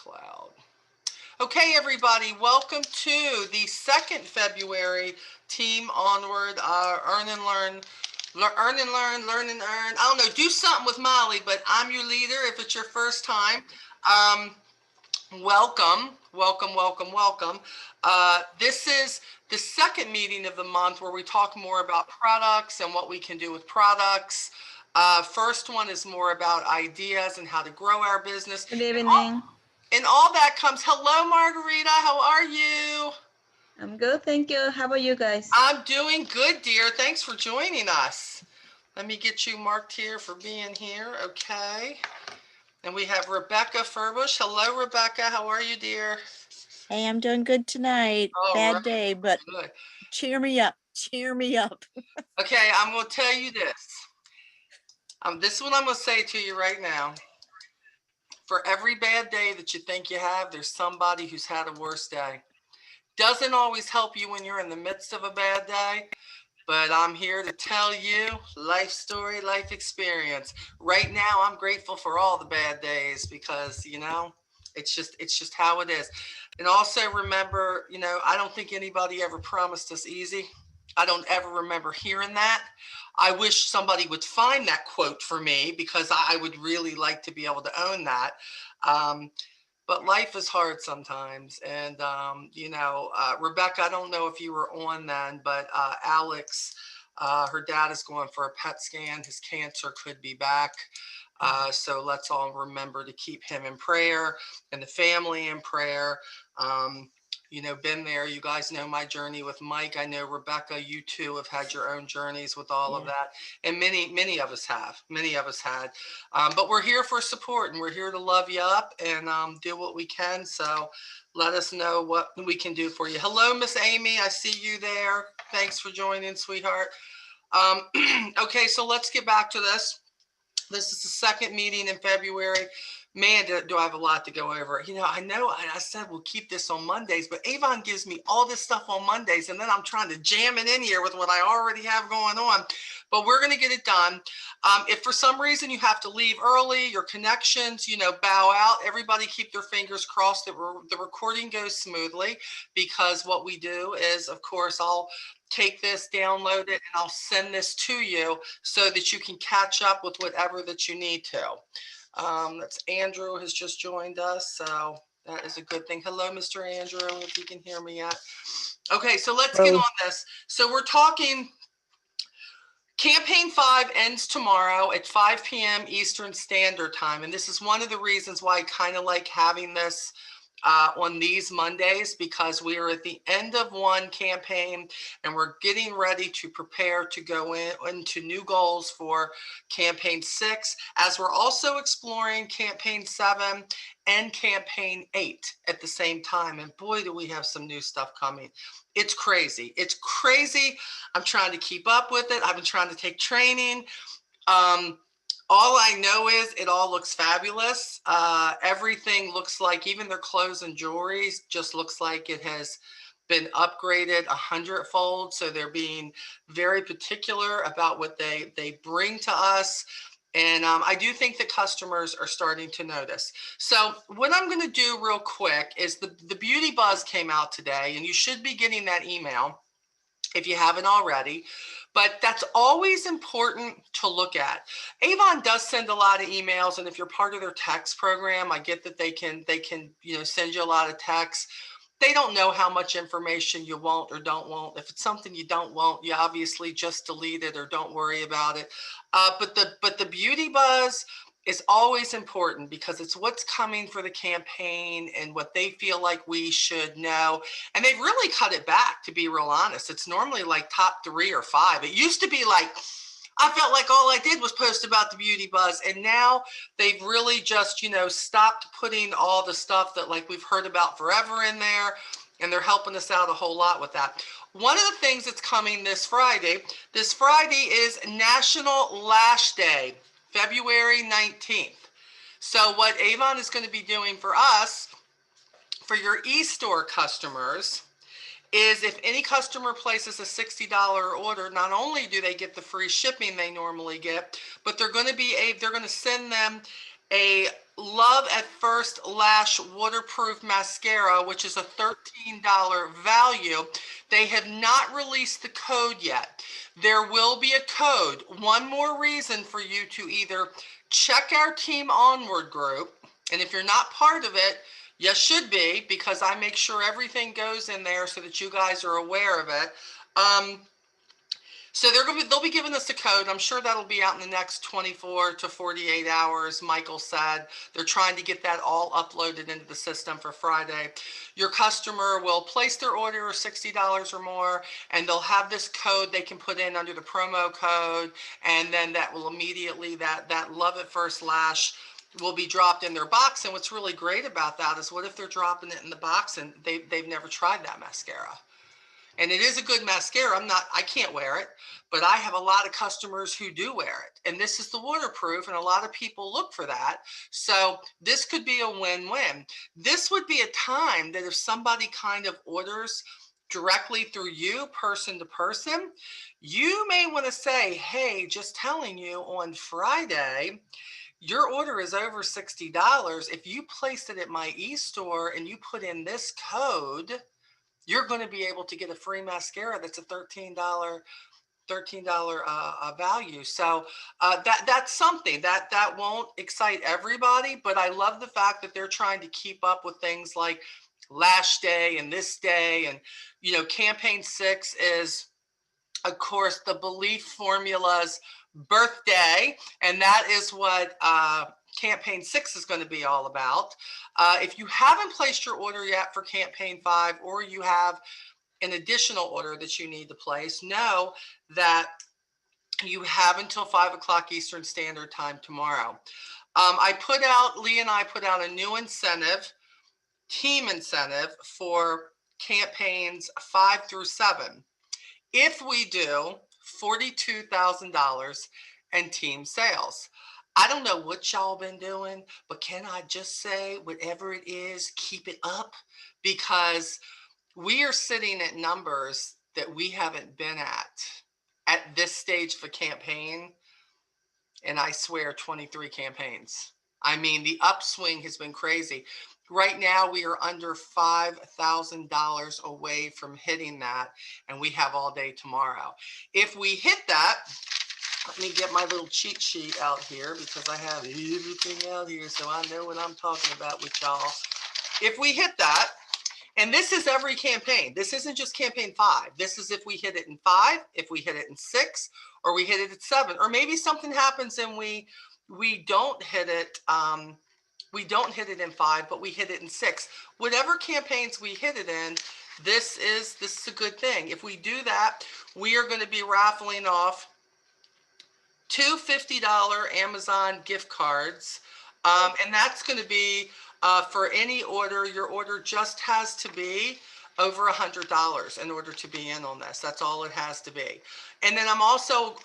cloud. Okay, everybody, welcome to the second February Team Onward Earn and Learn. Earn and learn, learn and earn. I don't know, do something with Molly, but I'm your leader if it's your first time. Um, welcome, welcome, welcome, welcome. This is the second meeting of the month where we talk more about products and what we can do with products. First one is more about ideas and how to grow our business. Good evening. And all that comes, hello, Margarita, how are you? I'm good, thank you. How about you guys? I'm doing good, dear. Thanks for joining us. Let me get you marked here for being here, okay? And we have Rebecca Furbush. Hello, Rebecca. How are you, dear? Hey, I'm doing good tonight. Bad Right. day, but Good. cheer me up. Cheer me up. Okay, I'm going to tell you this. This is what I'm going to say to you right now. For every bad day that you think you have, there's somebody who's had a worse day. Doesn't always help you when you're in the midst of a bad day, but I'm here to tell you life story, life experience. Right now, I'm grateful for all the bad days because, it's just how it is. And also remember, I don't think anybody ever promised us easy. I don't ever remember hearing that. I wish somebody would find that quote for me because I would really like to be able to own that. But life is hard sometimes. And, Rebecca, I don't know if you were on then, but Alex, her dad is going for a PET scan. His cancer could be back. So let's all remember to keep him in prayer and the family in prayer. Been there. You guys know my journey with Mike. I know, Rebecca, you too have had your own journeys with all of that. And many of us have. Many of us had. But we're here for support and we're here to love you up and do what we can. So let us know what we can do for you. Hello, Miss Amy. I see you there. Thanks for joining, sweetheart. Okay, so let's get back to this. This is the second meeting in February. Man, do I have a lot to go over. I said we'll keep this on Mondays, but Avon gives me all this stuff on Mondays, and then I'm trying to jam it in here with what I already have going on. But we're going to get it done. If for some reason you have to leave early, your connections, bow out, everybody keep their fingers crossed that the recording goes smoothly, because what we do is, of course, I'll take this, download it, and I'll send this to you so that you can catch up with whatever that you need to. That's Andrew has just joined us, so that is a good thing. Hello, Mr. Andrew, if you can hear me yet. Okay, so let's get on this. So we're talking, Campaign 5 ends tomorrow at 5 p.m. Eastern Standard Time, and this is one of the reasons why I kind of like having this on these Mondays, because we are at the end of one campaign and we're getting ready to prepare to go into new goals for Campaign 6, as we're also exploring Campaign 7 and Campaign 8 at the same time. And boy, do we have some new stuff coming. It's crazy. It's crazy. I'm trying to keep up with it. I've been trying to take training. All I know is it all looks fabulous. Everything looks like, even their clothes and jewelry just looks like it has been upgraded 100-fold. So they're being very particular about what they bring to us. And I do think that customers are starting to notice. So what I'm going to do real quick is the Beauty Buzz came out today, and you should be getting that email if you haven't already. But that's always important to look at. Avon does send a lot of emails, and if you're part of their text program, I get that they can send you a lot of texts. They don't know how much information you want or don't want. If it's something you don't want, you obviously just delete it or don't worry about it. But the Beauty Buzz is always important because it's what's coming for the campaign and what they feel like we should know. And they've really cut it back, to be real honest. It's normally like top 3 or 5. It used to be like, I felt like all I did was post about the Beauty Buzz. And now they've really just, stopped putting all the stuff that like we've heard about forever in there. And they're helping us out a whole lot with that. One of the things that's coming this Friday is National Lash Day, February 19th. So what Avon is going to be doing for us, for your e-store customers, is if any customer places a $60 order, not only do they get the free shipping they normally get, but they're going to send them a Love at First Lash Waterproof Mascara, which is a $13 value. They have not released the code yet. There will be a code. One more reason for you to either check our Team Onward group, and if you're not part of it, you should be, because I make sure everything goes in there so that you guys are aware of it. So they'll be giving us a code. I'm sure that'll be out in the next 24 to 48 hours. Michael said they're trying to get that all uploaded into the system for Friday. Your customer will place their order of $60 or more, and they'll have this code they can put in under the promo code, and then that will immediately, that Love at First Lash will be dropped in their box. And what's really great about that is, what if they're dropping it in the box and they've never tried that mascara? And it is a good mascara. I can't wear it, but I have a lot of customers who do wear it. And this is the waterproof, and a lot of people look for that. So this could be a win-win. This would be a time that if somebody kind of orders directly through you, person to person, you may want to say, hey, just telling you, on Friday, your order is over $60. If you placed it at my e-store and you put in this code, you're going to be able to get a free mascara that's a $13 value. So that's something that won't excite everybody, but I love the fact that they're trying to keep up with things like Lash Day and this day. And, Campaign 6 is, of course, the Belief Formula's birthday, and that is what Campaign 6 is going to be all about. If you haven't placed your order yet for Campaign 5, or you have an additional order that you need to place, know that you have until 5 o'clock Eastern Standard Time tomorrow. Lee and I put out a new team incentive for campaigns 5 through 7. If we do $42,000 in team sales. I don't know what y'all been doing, but can I just say, whatever it is, keep it up, because we are sitting at numbers that we haven't been at this stage of a campaign. And I swear, 23 campaigns. I mean, the upswing has been crazy. Right now, we are under $5,000 away from hitting that, and we have all day tomorrow. If we hit that, let me get my little cheat sheet out here, because I have everything out here, so I know what I'm talking about with y'all. If we hit that, and this is every campaign. This isn't just campaign 5. This is if we hit it in 5, if we hit it in 6, or we hit it at 7, or maybe something happens and we don't hit it. We don't hit it in 5, but we hit it in 6. Whatever campaigns we hit it in, this is a good thing. If we do that, we are going to be raffling off 2 $50 Amazon gift cards. And that's going to be for any order. Your order just has to be over $100 in order to be in on this. That's all it has to be. And then I'm also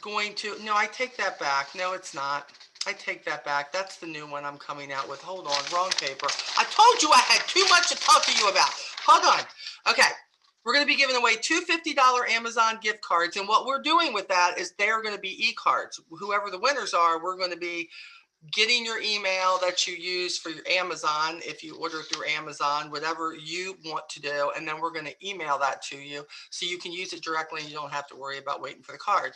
going to, no, I take that back. No, it's not. I take that back. That's the new one I'm coming out with. Hold on, wrong paper. I told you I had too much to talk to you about. Hold on. Okay. We're going to be giving away 2 $50 Amazon gift cards. And what we're doing with that is they're going to be e-cards. Whoever the winners are, we're going to be getting your email that you use for your Amazon, if you order through Amazon, whatever you want to do. And then we're going to email that to you so you can use it directly and you don't have to worry about waiting for the card.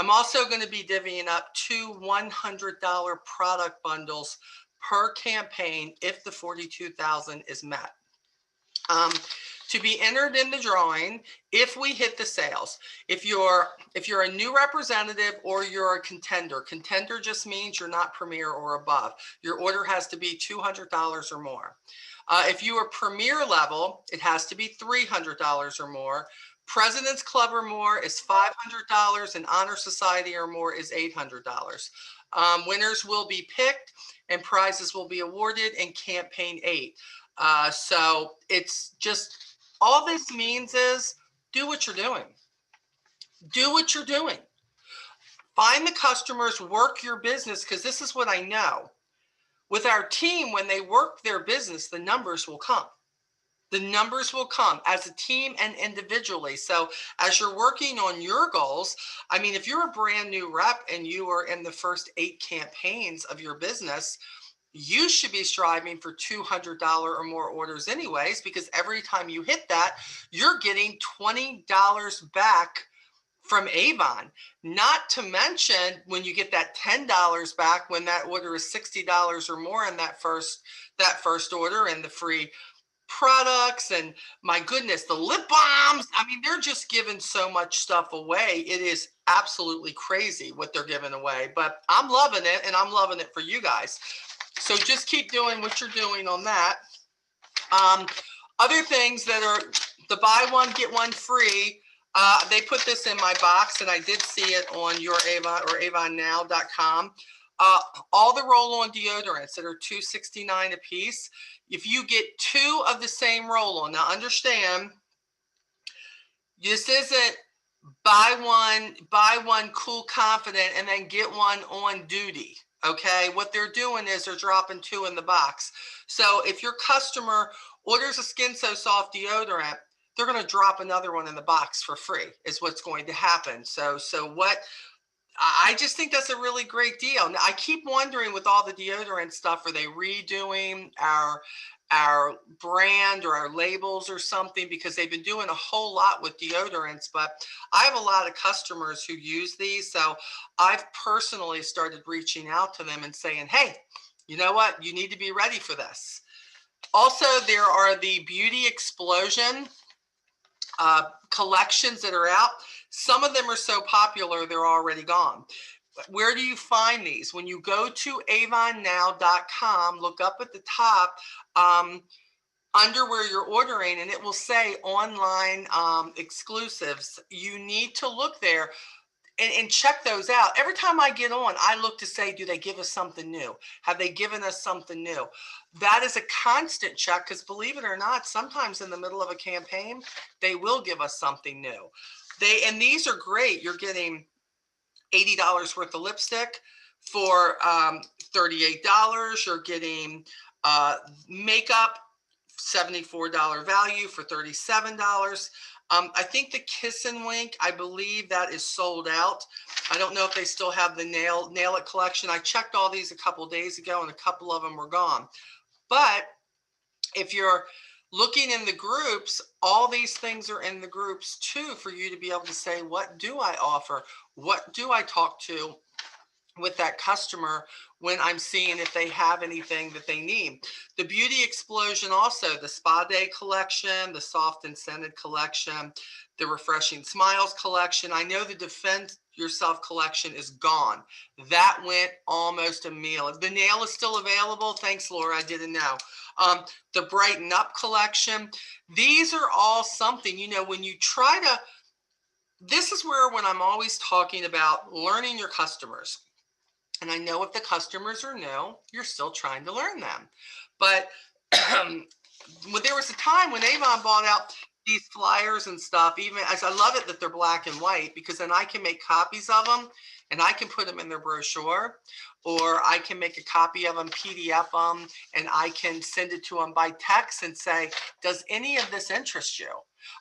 I'm also going to be divvying up 2 $100 product bundles per campaign if the 42,000 is met. To be entered in the drawing if we hit the sales. If you're a new representative or you're a contender just means you're not premier or above. Your order has to be $200 or more. If you are premier level, it has to be $300 or more. President's Club or more is $500, and Honor Society or more is $800. Winners will be picked and prizes will be awarded in campaign 8. So it's just, all this means is do what you're doing. Do what you're doing. Find the customers, work your business, because this is what I know. With our team, when they work their business, the numbers will come. The numbers will come as a team and individually. So as you're working on your goals, I mean, if you're a brand new rep and you are in the first 8 campaigns of your business, you should be striving for $200 or more orders anyways, because every time you hit that, you're getting $20 back from Avon. Not to mention when you get that $10 back when that order is $60 or more in that first order, and the free products, and my goodness, the lip balms. I mean, they're just giving so much stuff away. It is absolutely crazy what they're giving away, but I'm loving it, and I'm loving it for you guys. So just keep doing what you're doing on that. Other things that are the buy one, get one free. They put this in my box, and I did see it on your Avon or avonnow.com. All the roll-on deodorants that are $2.69 a piece. If you get 2 of the same roll-on, now understand, this isn't buy one, cool, confident, and then get one on duty. Okay, what they're doing is they're dropping 2 in the box. So if your customer orders a Skin So Soft deodorant, they're going to drop another one in the box for free is what's going to happen. So what I just think that's a really great deal. Now, I keep wondering with all the deodorant stuff, are they redoing our brand or our labels or something, because they've been doing a whole lot with deodorants, but I have a lot of customers who use these. So I've personally started reaching out to them and saying, hey, you know what? You need to be ready for this. Also, there are the Beauty Explosion collections that are out. Some of them are so popular, they're already gone. Where do you find these? When you go to avonnow.com, look up at the top under where you're ordering, and it will say online exclusives. You need to look there and check those out. Every time I get on, I look to say, do they give us something new? Have they given us something new? That is a constant check, because believe it or not, sometimes in the middle of a campaign, they will give us something new. And these are great. You're getting $80 worth of lipstick for $38. You're getting makeup, $74 value for $37. I think the Kiss and Wink, I believe that is sold out. I don't know if they still have the Nail It collection. I checked all these a couple of days ago, and a couple of them were gone. But if you're looking in the groups, all these things are in the groups too, for you to be able to say, what do I offer? What do I talk to with that customer when I'm seeing if they have anything that they need? The Beauty Explosion also, the Spa Day collection, the Soft and Scented collection, the Refreshing Smiles collection. I know the Defend Yourself collection is gone. That went almost a meal. The nail is still available. Thanks, Laura. I didn't know. The Brighten Up collection. These are all something, when you try to, this is where when I'm always talking about learning your customers. And I know if the customers are new, you're still trying to learn them. But there was a time when Avon bought out these flyers and stuff, even as I love it that they're black and white, because then I can make copies of them and I can put them in their brochure, or I can make a copy of them, PDF them, and I can send it to them by text and say, does any of this interest you?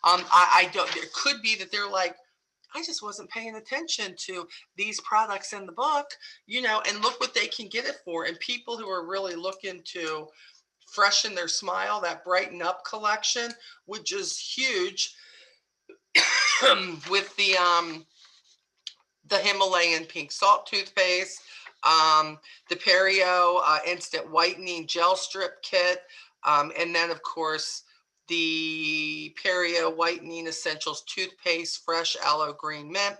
I don't, it could be that they're like, I just wasn't paying attention to these products in the book, and look what they can get it for. And people who are really looking to freshen their smile, that Brighten Up collection, which is huge, with the Himalayan pink salt toothpaste, the Perio instant whitening gel strip kit, and then of course the Perio Whitening Essentials Toothpaste, Fresh Aloe Green Mint.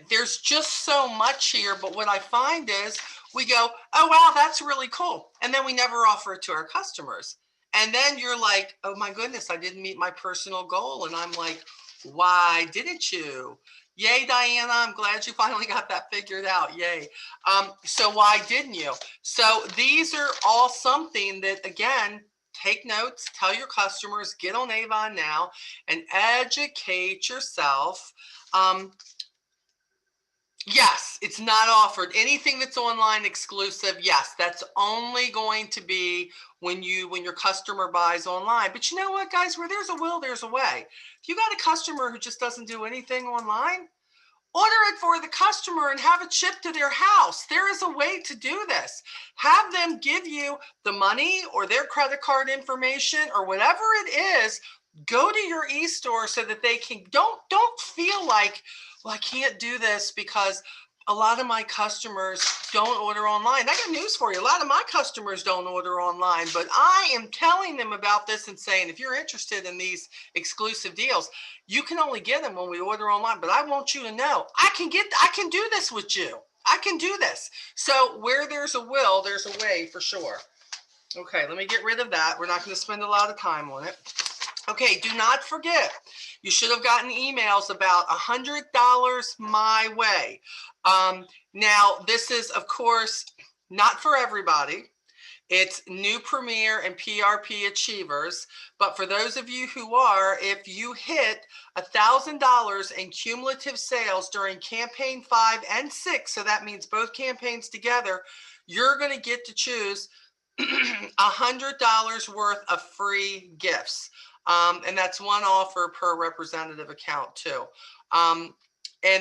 There's just so much here, but what I find is we go, oh, wow, that's really cool. And then we never offer it to our customers. And then you're like, oh, my goodness, I didn't meet my personal goal. And I'm like, why didn't you? Yay, Diana, I'm glad you finally got that figured out. Yay. So why didn't you? So these are all something that, again, take notes, tell your customers, get on Avon Now and educate yourself. Yes, it's not offered. Anything that's online exclusive, yes, that's only going to be when your customer buys online. But you know what, guys, where there's a will, there's a way. If you got a customer who just doesn't do anything online, order it for the customer and have it shipped to their house. There is a way to do this. Have them give you the money or their credit card information or whatever it is. Go to your e-store so that they can, don't feel like, well, I can't do this because a lot of my customers don't order online. I got news for you. A lot of my customers don't order online, but I am telling them about this and saying, if you're interested in these exclusive deals, you can only get them when we order online. But I want you to know, I can do this with you. I can do this. So where there's a will, there's a way for sure. Okay, let me get rid of that. We're not going to spend a lot of time on it. Okay, do not forget, you should have gotten emails about $100 my way. Now, this is, of course, not for everybody. It's new Premier and PRP achievers. But for those of you who are, if you hit $1,000 in cumulative sales during campaign 5 and 6, so that means both campaigns together, you're going to get to choose $100 worth of free gifts. And that's one offer per representative account too. And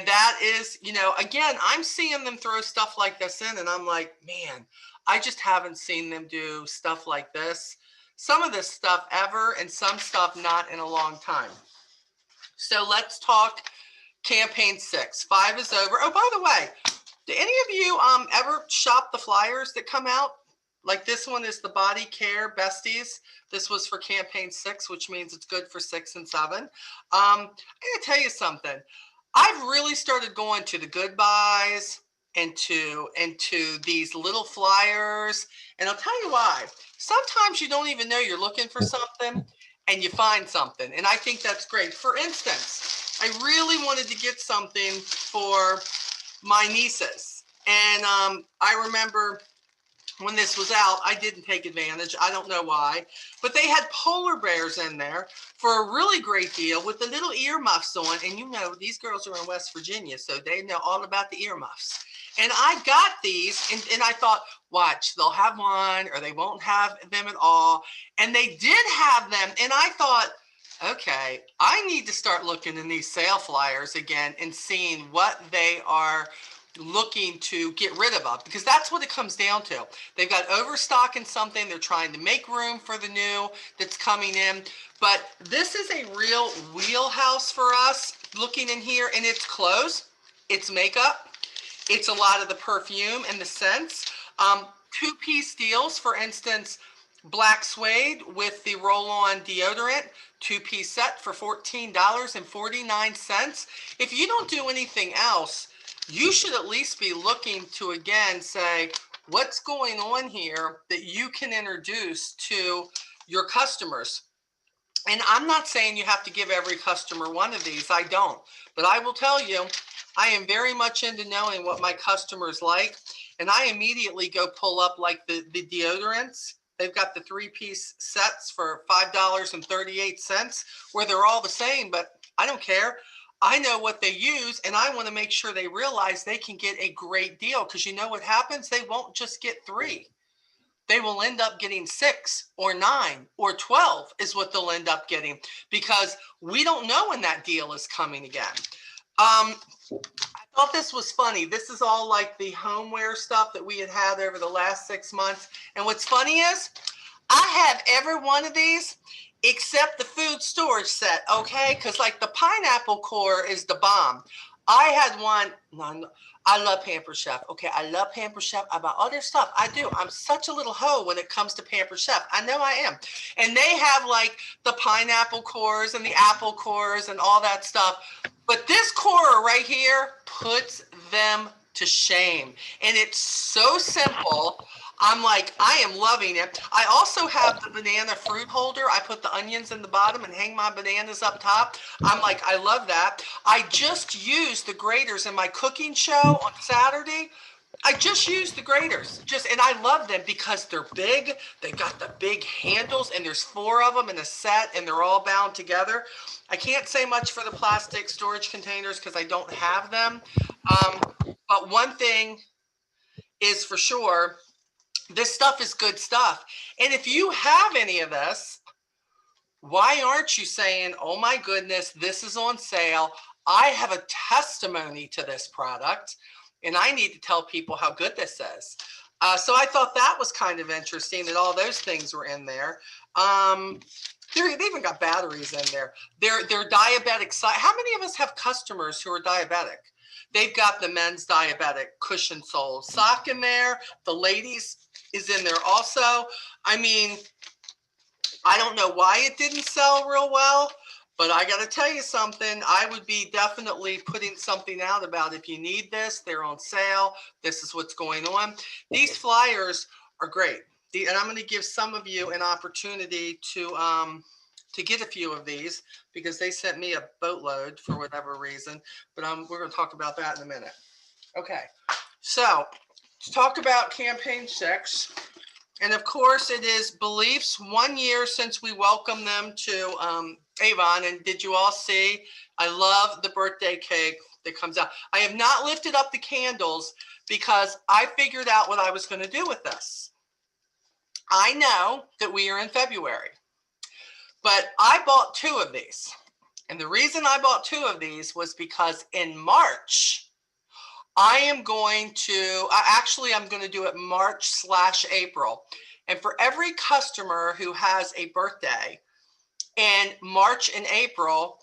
that is, you know, again, I'm seeing them throw stuff like this in and I'm like, man, I just haven't seen them do stuff like this. Some of this stuff ever and some stuff not in a long time. So let's talk campaign 6. 5 is over. Oh, by the way, do any of you ever shop the flyers that come out? Like this one is the Body Care Besties. This was for campaign 6, which means it's good for 6 and 7. I'm going to tell you something. I've really started going to the goodbyes and to these little flyers. And I'll tell you why. Sometimes you don't even know you're looking for something and you find something. And I think that's great. For instance, I really wanted to get something for my nieces. And I remember when this was out, I didn't take advantage. I don't know why, but they had polar bears in there for a really great deal with the little earmuffs on. And you know, these girls are in West Virginia, so they know all about the earmuffs. And I got these and I thought, watch, they'll have one or they won't have them at all. And they did have them. And I thought, okay, I need to start looking in these sale flyers again and seeing what they are looking to get rid of, because that's what it comes down to. They've got overstock in something. They're trying to make room for the new that's coming in. But this is a real wheelhouse for us looking in here, and it's clothes, it's makeup, it's a lot of the perfume and the scents. 2-piece deals, for instance, black suede with the roll-on deodorant, 2-piece set for $14.49. If you don't do anything else, you should at least be looking to, again, say, what's going on here that you can introduce to your customers. And I'm not saying you have to give every customer one of these. I don't. But I will tell you, I am very much into knowing what my customers like. And I immediately go pull up like the deodorants. They've got the 3-piece sets for $5.38, where they're all the same, but I don't care. I know what they use, and I want to make sure they realize they can get a great deal, because you know what happens? They won't just get 3. They will end up getting 6 or 9 or 12 is what they'll end up getting, because we don't know when that deal is coming again. I thought this was funny. This is all like the homeware stuff that we had over the last 6 months. And what's funny is I have every one of these except the food storage set, okay? Because like the pineapple core is the bomb. I had one, no, I love Pampered Chef. Okay, I love Pampered Chef. About other stuff, I do. I'm such a little hoe when it comes to Pampered Chef. I know I am. And they have like the pineapple cores and the apple cores and all that stuff. But this core right here puts them to shame. And it's so simple. I'm like, I am loving it. I also have the banana fruit holder. I put the onions in the bottom and hang my bananas up top. I'm like, I love that. I just used the graters in my cooking show on Saturday. I just used the graters, and I love them because they're big. They got the big handles, and there's 4 of them in a set, and they're all bound together. I can't say much for the plastic storage containers because I don't have them. But one thing is for sure, this stuff is good stuff. And if you have any of this, why aren't you saying, oh my goodness, this is on sale. I have a testimony to this product, and I need to tell people how good this is. So I thought that was kind of interesting that all those things were in there. They even got batteries in there. They're diabetic. How many of us have customers who are diabetic? They've got the men's diabetic cushion sole sock in there. The ladies is in there also. I mean, I don't know why it didn't sell real well, but I got to tell you something. I would be definitely putting something out about if you need this, they're on sale. This is what's going on. These flyers are great. And I'm going to give some of you an opportunity to get a few of these because they sent me a boatload for whatever reason. But we're going to talk about that in a minute. Okay, so to talk about campaign 6. And of course, it is Beliefs 1 year since we welcomed them to Avon. And did you all see? I love the birthday cake that comes out. I have not lifted up the candles because I figured out what I was going to do with this. I know that we are in February, but I bought 2 of these. And the reason I bought 2 of these was because in March, I'm going to do it March/April. And for every customer who has a birthday in March and April,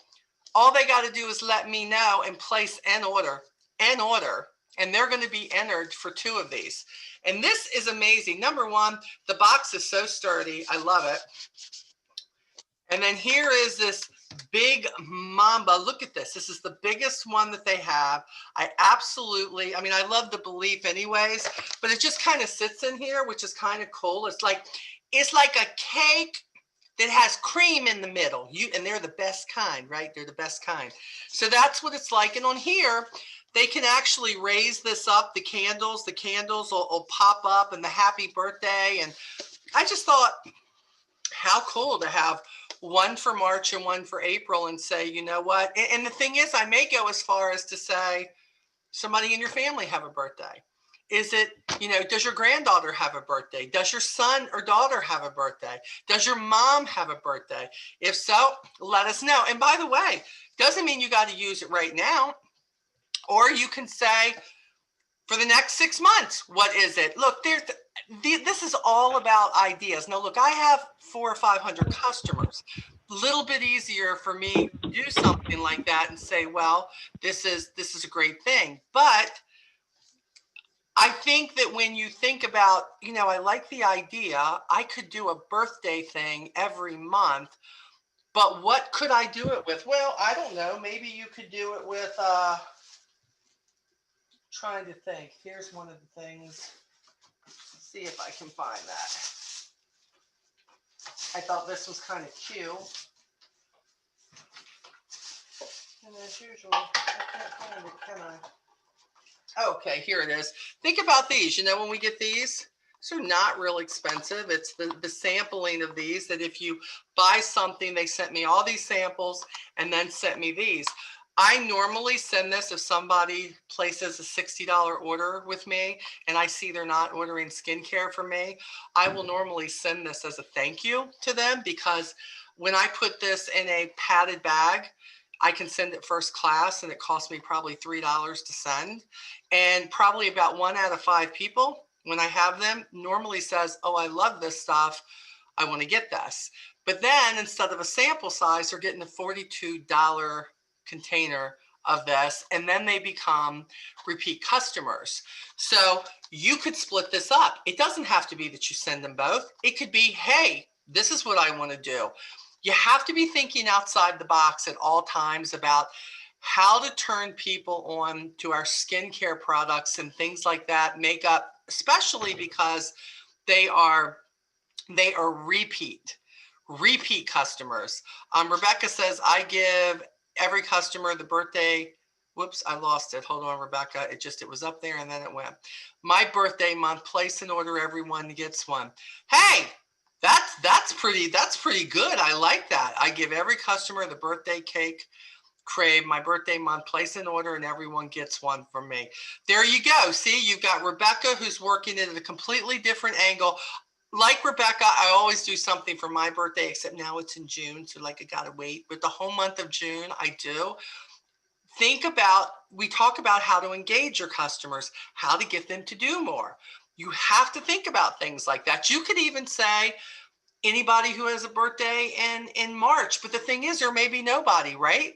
all they got to do is let me know and place an order, and they're going to be entered for 2 of these. And this is amazing. Number one, the box is so sturdy. I love it. And then here is this big mamba. Look at this. This is the biggest one that they have. I love the Belief anyways, but it just kind of sits in here, which is kind of cool. It's like a cake that has cream in the middle. And they're the best kind, right? They're the best kind. So that's what it's like. And on here, they can actually raise this up. The candles will pop up, and the happy birthday. And I just thought, how cool to have one for March and one for April and say, you know what? And the thing is, I may go as far as to say, somebody in your family have a birthday. Is it, does your granddaughter have a birthday? Does your son or daughter have a birthday? Does your mom have a birthday? If so, let us know. And by the way, doesn't mean you got to use it right now. Or you can say, for the next 6 months, what is it? Look, this is all about ideas. Now, look, I have 400 or 500 customers. A little bit easier for me to do something like that and say, well, this is a great thing. But I think that when you think about, I like the idea, I could do a birthday thing every month, but what could I do it with? Well, I don't know. Maybe you could do it with, trying to think. Here's one of the things. See if I can find that. I thought this was kind of cute. And as usual, I can't find it, can I? Okay, here it is. Think about these. When we get these are not real expensive. It's the sampling of these that if you buy something, they sent me all these samples and then sent me these. I normally send this if somebody places a $60 order with me and I see they're not ordering skincare from me. I will normally send this as a thank you to them because when I put this in a padded bag, I can send it first class and it costs me probably $3 to send. And probably about 1 out of 5 people, when I have them, normally says, oh, I love this stuff. I want to get this. But then instead of a sample size, they're getting a $42 container of this, and then they become repeat customers. So you could split this up. It doesn't have to be that you send them both. It could be, hey, this is what I want to do. You have to be thinking outside the box at all times about how to turn people on to our skincare products and things like that, makeup, especially because they are repeat customers. Rebecca says, I give every customer the birthday. Whoops, I lost it. Hold on, Rebecca. It was up there and then it went. My birthday month, place an order, everyone gets one. Hey, that's pretty good. I like that. I give every customer the birthday cake crave, my birthday month, place an order and everyone gets one from me. There you go. See, you've got Rebecca who's working it at a completely different angle. Like Rebecca, I always do something for my birthday, except now it's in June. So like I got to wait. But the whole month of June, I do. we talk about how to engage your customers, how to get them to do more. You have to think about things like that. You could even say anybody who has a birthday in March, but the thing is, there may be nobody, right?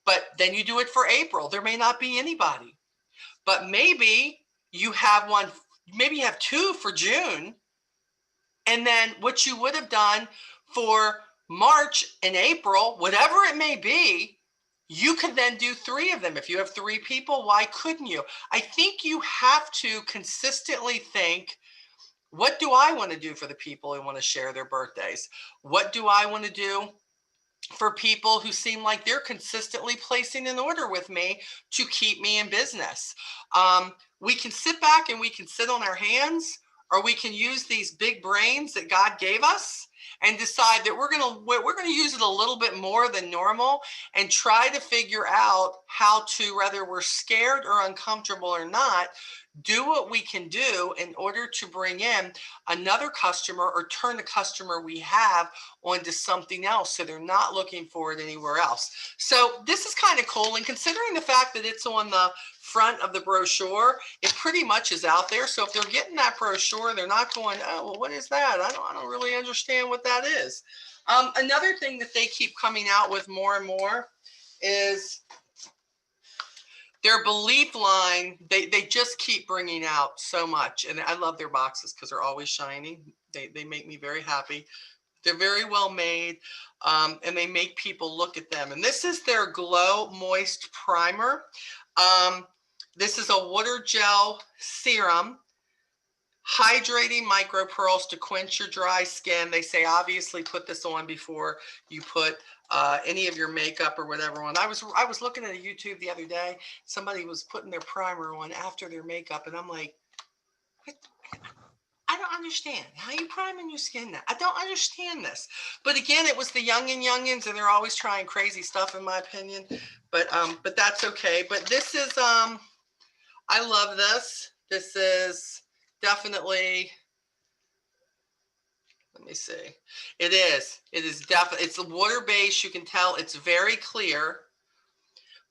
But then you do it for April. There may not be anybody, but maybe you have one, maybe you have two for June. And then what you would have done for March and April, whatever it may be, you could then do 3 of them. If you have 3 people, why couldn't you? I think you have to consistently think, what do I want to do for the people who want to share their birthdays? What do I want to do for people who seem like they're consistently placing an order with me to keep me in business? We can sit back and we can sit on our hands, or we can use these big brains that God gave us and decide that we're going to use it a little bit more than normal and try to figure out how to, whether we're scared or uncomfortable or not, do what we can do in order to bring in another customer or turn the customer we have onto something else, so they're not looking for it anywhere else. So this is kind of cool, and considering the fact that it's on the front of the brochure, it pretty much is out there. So if they're getting that brochure, they're not going, oh, well, what is that? I don't really understand what that is. Another thing that they keep coming out with more and more is their belief line. They just keep bringing out so much, and I love their boxes because they're always shiny. They make me very happy. They're very well made, and they make people look at them. And this is their Glow Moist Primer. This is a water gel serum, hydrating micro pearls to quench your dry skin. They say obviously put this on before you put any of your makeup or whatever on. I was looking at a YouTube the other day. Somebody was putting their primer on after their makeup, and I'm like, what? I don't understand. How you priming your skin now? I don't understand this. But again, it was the youngins, and they're always trying crazy stuff, in my opinion. But that's okay. But this is I love this. This is definitely, let me see. It is definitely, it's a water base. You can tell it's very clear.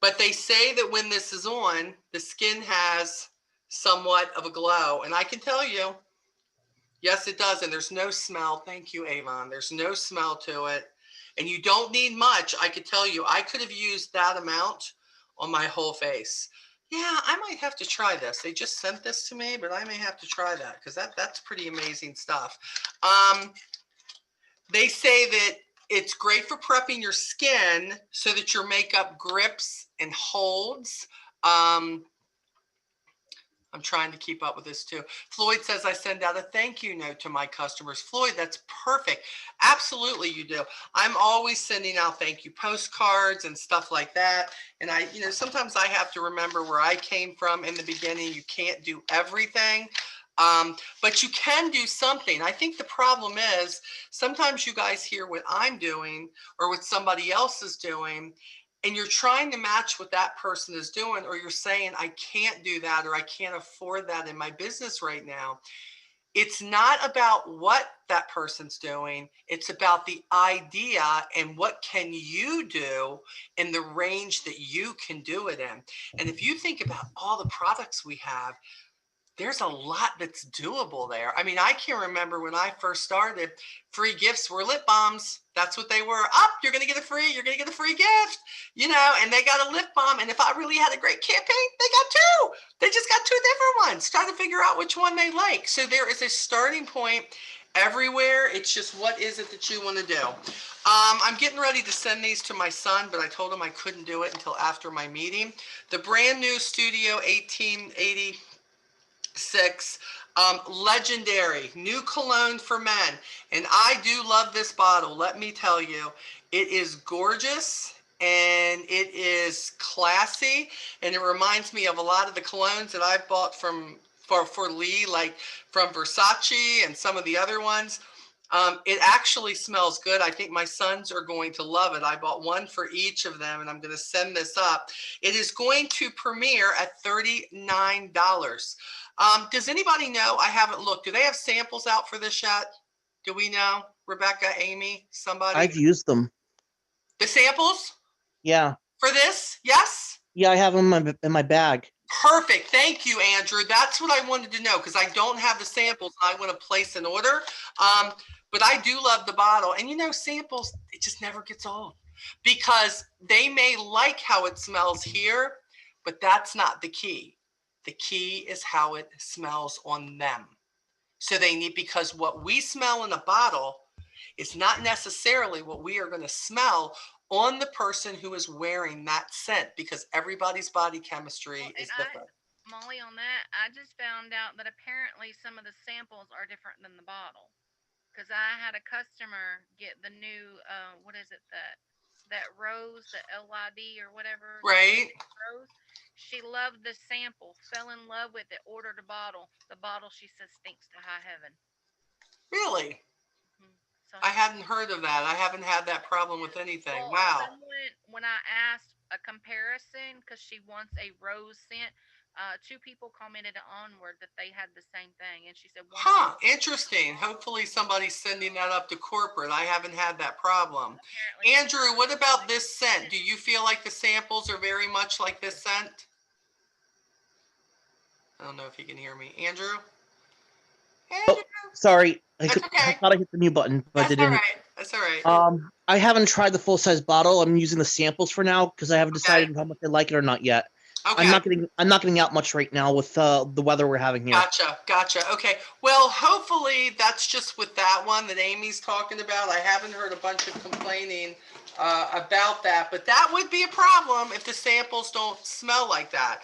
But they say that when this is on, the skin has somewhat of a glow. And I can tell you, yes, it does. And there's no smell. Thank you, Avon. There's no smell to it. And you don't need much. I could tell you, I could have used that amount on my whole face. Yeah, I might have to try this. They just sent this to me, but I may have to try that because that's pretty amazing stuff. They say that it's great for prepping your skin so that your makeup grips and holds. I'm trying to keep up with this too. Floyd says, I send out a thank you note to my customers. Floyd, that's perfect. Absolutely, you do. I'm always sending out thank you postcards and stuff like that. And sometimes I have to remember where I came from in the beginning. You can't do everything, but you can do something. I think the problem is sometimes you guys hear what I'm doing or what somebody else is doing, and you're trying to match what that person is doing, or you're saying, I can't do that, or I can't afford that in my business right now. It's not about what that person's doing. It's about the idea and what can you do in the range that you can do it in. And if you think about all the products we have, there's a lot that's doable there. I mean, I can remember when I first started, free gifts were lip balms. That's what they were. You're going to get a free gift, and they got a lip balm. And if I really had a great campaign, they got 2. They just got 2 different ones. Try to figure out which one they like. So there is a starting point everywhere. It's just, what is it that you want to do? I'm getting ready to send these to my son, but I told him I couldn't do it until after my meeting. The brand new Studio 1886 legendary new cologne for men, and I do love this bottle. Let me tell you, it is gorgeous and it is classy, and it reminds me of a lot of the colognes that I've bought for Lee, like from Versace and some of the other ones. It actually smells good. I think my sons are going to love it. I bought one for each of them, and I'm going to send this up. It is going to premiere at $39. Does anybody know? I haven't looked. Do they have samples out for this yet? Do we know? Rebecca, Amy, somebody? I've used them. The samples Yeah. for this? Yes? Yeah, I have them in my bag. Perfect. Thank you, Andrew. That's what I wanted to know because I don't have the samples. I want to place an order. But I do love the bottle. And samples, it just never gets old because they may like how it smells here, but that's not the key. The key is how it smells on them. So they need, because what we smell in a bottle is not necessarily what we are going to smell on the person who is wearing that scent, because everybody's body chemistry is different. Molly, on that, I just found out that apparently some of the samples are different than the bottle. Because I had a customer get the new, what is it, that rose, the LID or whatever, the Right? rose. She loved the sample, fell in love with it, ordered a bottle. The bottle, she says, stinks to high heaven. Really? Hmm. So I hadn't heard of that. I haven't had that problem with anything. well, Wow. someone, when I asked a comparison, because she wants a rose scent, two people commented Onward that they had the same thing, and she said one of them Huh, interesting. Hopefully somebody's sending that up to corporate. I haven't had that problem. apparently. Andrew, what about this scent? Do you feel like the samples are very much like this scent? I don't know if you can hear me. Andrew? Oh, sorry. I That's okay. thought I hit the mute button, but That's I all didn't. right. That's all right. I haven't tried the full size bottle. I'm using the samples for now because I haven't decided how much I like it or not yet. Okay. I'm not getting out much right now with the weather we're having here. Gotcha. Okay. Well, hopefully that's just with that one that Amy's talking about. I haven't heard a bunch of complaining about that, but that would be a problem if the samples don't smell like that.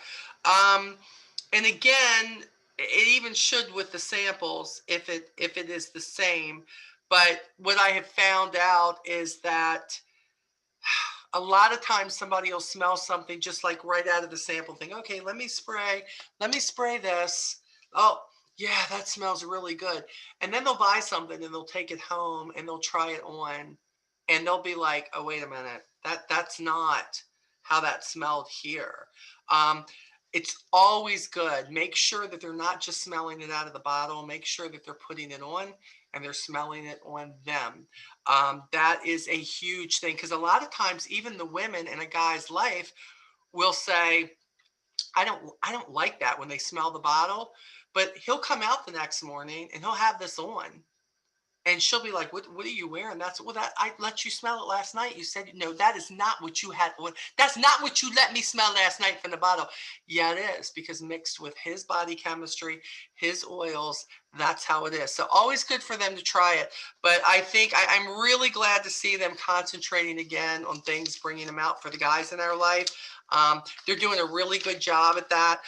And again, it even should with the samples if it is the same. But what I have found out is that a lot of times somebody will smell something just like right out of the sample thing. Okay, let me spray this. Oh, yeah, that smells really good. And then they'll buy something and they'll take it home and they'll try it on and they'll be like, oh, wait a minute, that's not how that smelled here. It's always good. Make sure that they're not just smelling it out of the bottle. Make sure that they're putting it on and they're smelling it on them. That is a huge thing because a lot of times even the women in a guy's life will say, I don't like that when they smell the bottle, but he'll come out the next morning and he'll have this on. And she'll be like, what are you wearing? That I let you smell it last night. You said, no, that is not what you had. That's not what you let me smell last night from the bottle. Yeah, it is, because mixed with his body chemistry, his oils, that's how it is. So always good for them to try it. But I think I'm really glad to see them concentrating again on things, bringing them out for the guys in our life. They're doing a really good job at that.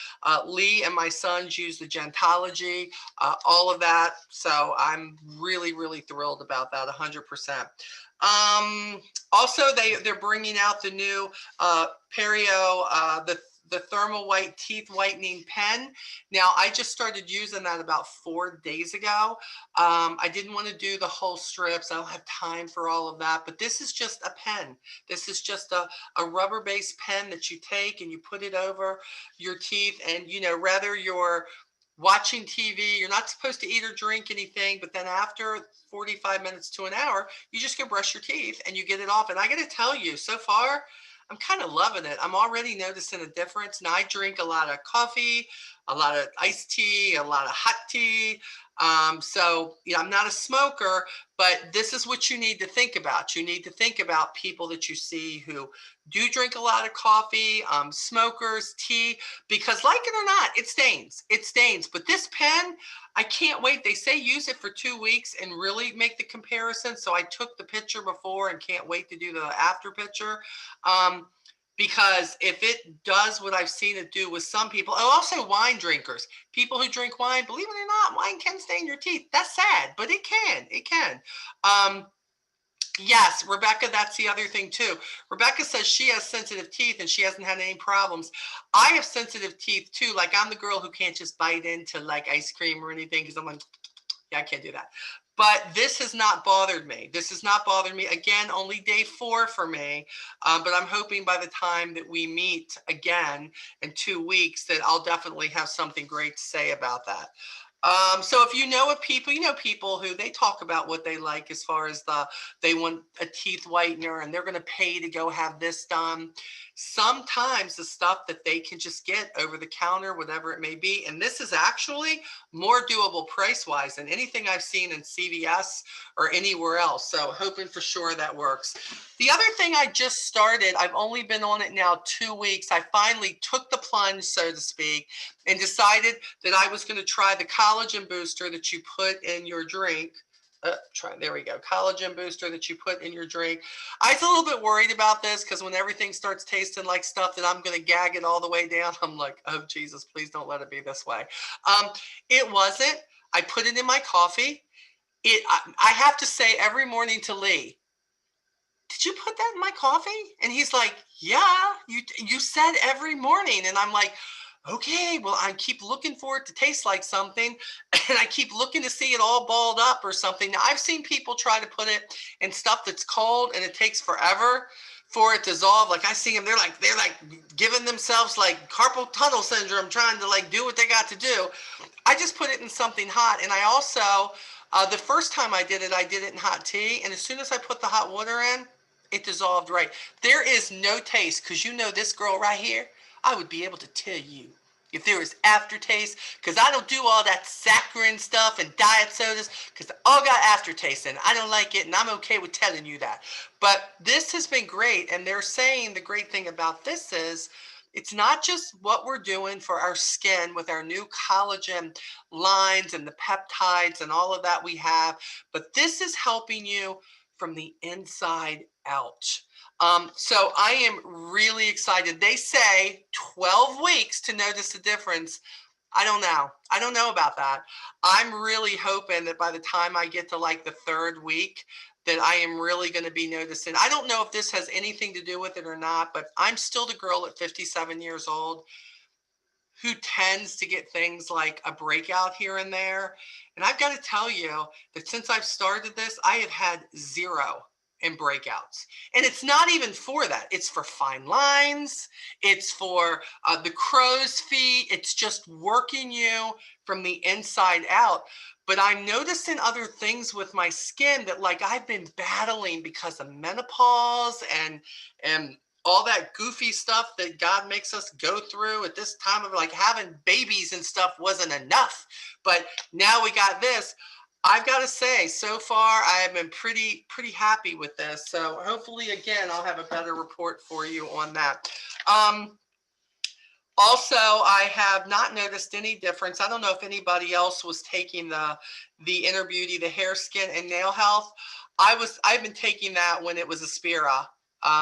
Lee and my sons use the Gentology, all of that. So I'm really, really thrilled about that, 100%. Also, they're bringing out the new Perio, the Thermal White Teeth Whitening Pen. Now, I just started using that about 4 days ago. I didn't want to do the whole strips. I don't have time for all of that, but this is just a pen. This is just a rubber-based pen that you take and you put it over your teeth. And, whether you're watching TV, you're not supposed to eat or drink anything, but then after 45 minutes to an hour, you just go brush your teeth and you get it off. And I got to tell you, so far, I'm kind of loving it. I'm already noticing a difference. Now I drink a lot of coffee, a lot of iced tea, a lot of hot tea. So, I'm not a smoker, but this is what you need to think about. You need to think about people that you see who do drink a lot of coffee, smokers, tea, because like it or not, it stains. It stains. But this pen, I can't wait. They say use it for 2 weeks and really make the comparison. So I took the picture before and can't wait to do the after picture. Because if it does what I've seen it do with some people, and also wine drinkers, people who drink wine, believe it or not, wine can stain your teeth. That's sad, but it can. It can. Yes, Rebecca, that's the other thing too. Rebecca says she has sensitive teeth and she hasn't had any problems. I have sensitive teeth too. Like I'm the girl who can't just bite into like ice cream or anything because I'm like, yeah, I can't do that. But this has not bothered me. This has not bothered me. Again, only day 4 for me. But I'm hoping by the time that we meet again in 2 weeks that I'll definitely have something great to say about that. So if you know of people, people who they talk about what they like as far as they want a teeth whitener and they're going to pay to go have this done. Sometimes the stuff that they can just get over the counter, whatever it may be. And this is actually more doable price wise than anything I've seen in CVS or anywhere else. So hoping for sure that works. The other thing I just started, I've only been on it now 2 weeks. I finally took the plunge, so to speak, and decided that I was going to try the collagen booster that you put in your drink. There we go. Collagen booster that you put in your drink. I was a little bit worried about this because when everything starts tasting like stuff that I'm going to gag it all the way down, I'm like, oh, Jesus, please don't let it be this way. It wasn't. I put it in my coffee. I have to say every morning to Lee, did you put that in my coffee? And he's like, yeah, you said every morning. And I'm like, okay, well, I keep looking for it to taste like something. And I keep looking to see it all balled up or something. Now, I've seen people try to put it in stuff that's cold and it takes forever for it to dissolve. Like I see them, they're like giving themselves like carpal tunnel syndrome, trying to like do what they got to do. I just put it in something hot. And I also, the first time I did it in hot tea. And as soon as I put the hot water in, it dissolved right. There is no taste because this girl right here, I would be able to tell you if there was aftertaste because I don't do all that saccharin stuff and diet sodas because they all got aftertaste and I don't like it and I'm okay with telling you that. But this has been great and they're saying the great thing about this is it's not just what we're doing for our skin with our new collagen lines and the peptides and all of that we have, but this is helping you from the inside out. So I am really excited. They say 12 weeks to notice the difference. I don't know. I don't know about that. I'm really hoping that by the time I get to like the 3rd week, that I am really going to be noticing. I don't know if this has anything to do with it or not, but I'm still the girl at 57 years old who tends to get things like a breakout here and there. And I've got to tell you that since I've started this, I have had 0 in breakouts. And it's not even for that. It's for fine lines. It's for the crow's feet. It's just working you from the inside out. But I'm noticing other things with my skin that like I've been battling because of menopause and all that goofy stuff that God makes us go through at this time of like having babies and stuff wasn't enough. But now we got this. I've got to say, so far, I have been pretty happy with this. So hopefully, again, I'll have a better report for you on that. Also, I have not noticed any difference. I don't know if anybody else was taking the Inner Beauty, the hair, skin, and nail health. I've been taking that when it was Aspira.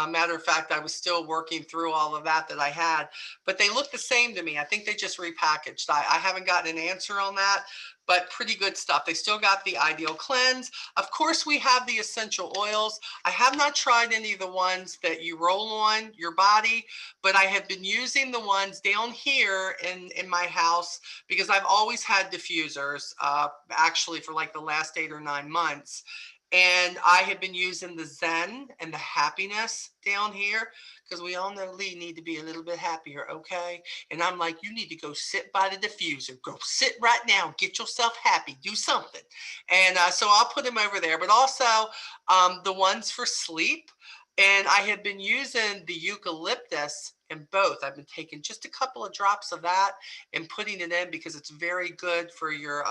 Matter of fact, I was still working through all of that I had, but they look the same to me. I think they just repackaged. I haven't gotten an answer on that, but pretty good stuff. They still got the Ideal Cleanse. Of course, we have the essential oils. I have not tried any of the ones that you roll on your body, but I have been using the ones down here in my house because I've always had diffusers, actually for like the last 8 or 9 months. And I have been using the Zen and the Happiness down here because we all know Lee need to be a little bit happier, okay? And I'm like, you need to go sit by the diffuser. Go sit right now. Get yourself happy. Do something. And so I'll put them over there. But also the ones for sleep. And I have been using the eucalyptus in both. I've been taking just a couple of drops of that and putting it in because it's very good for your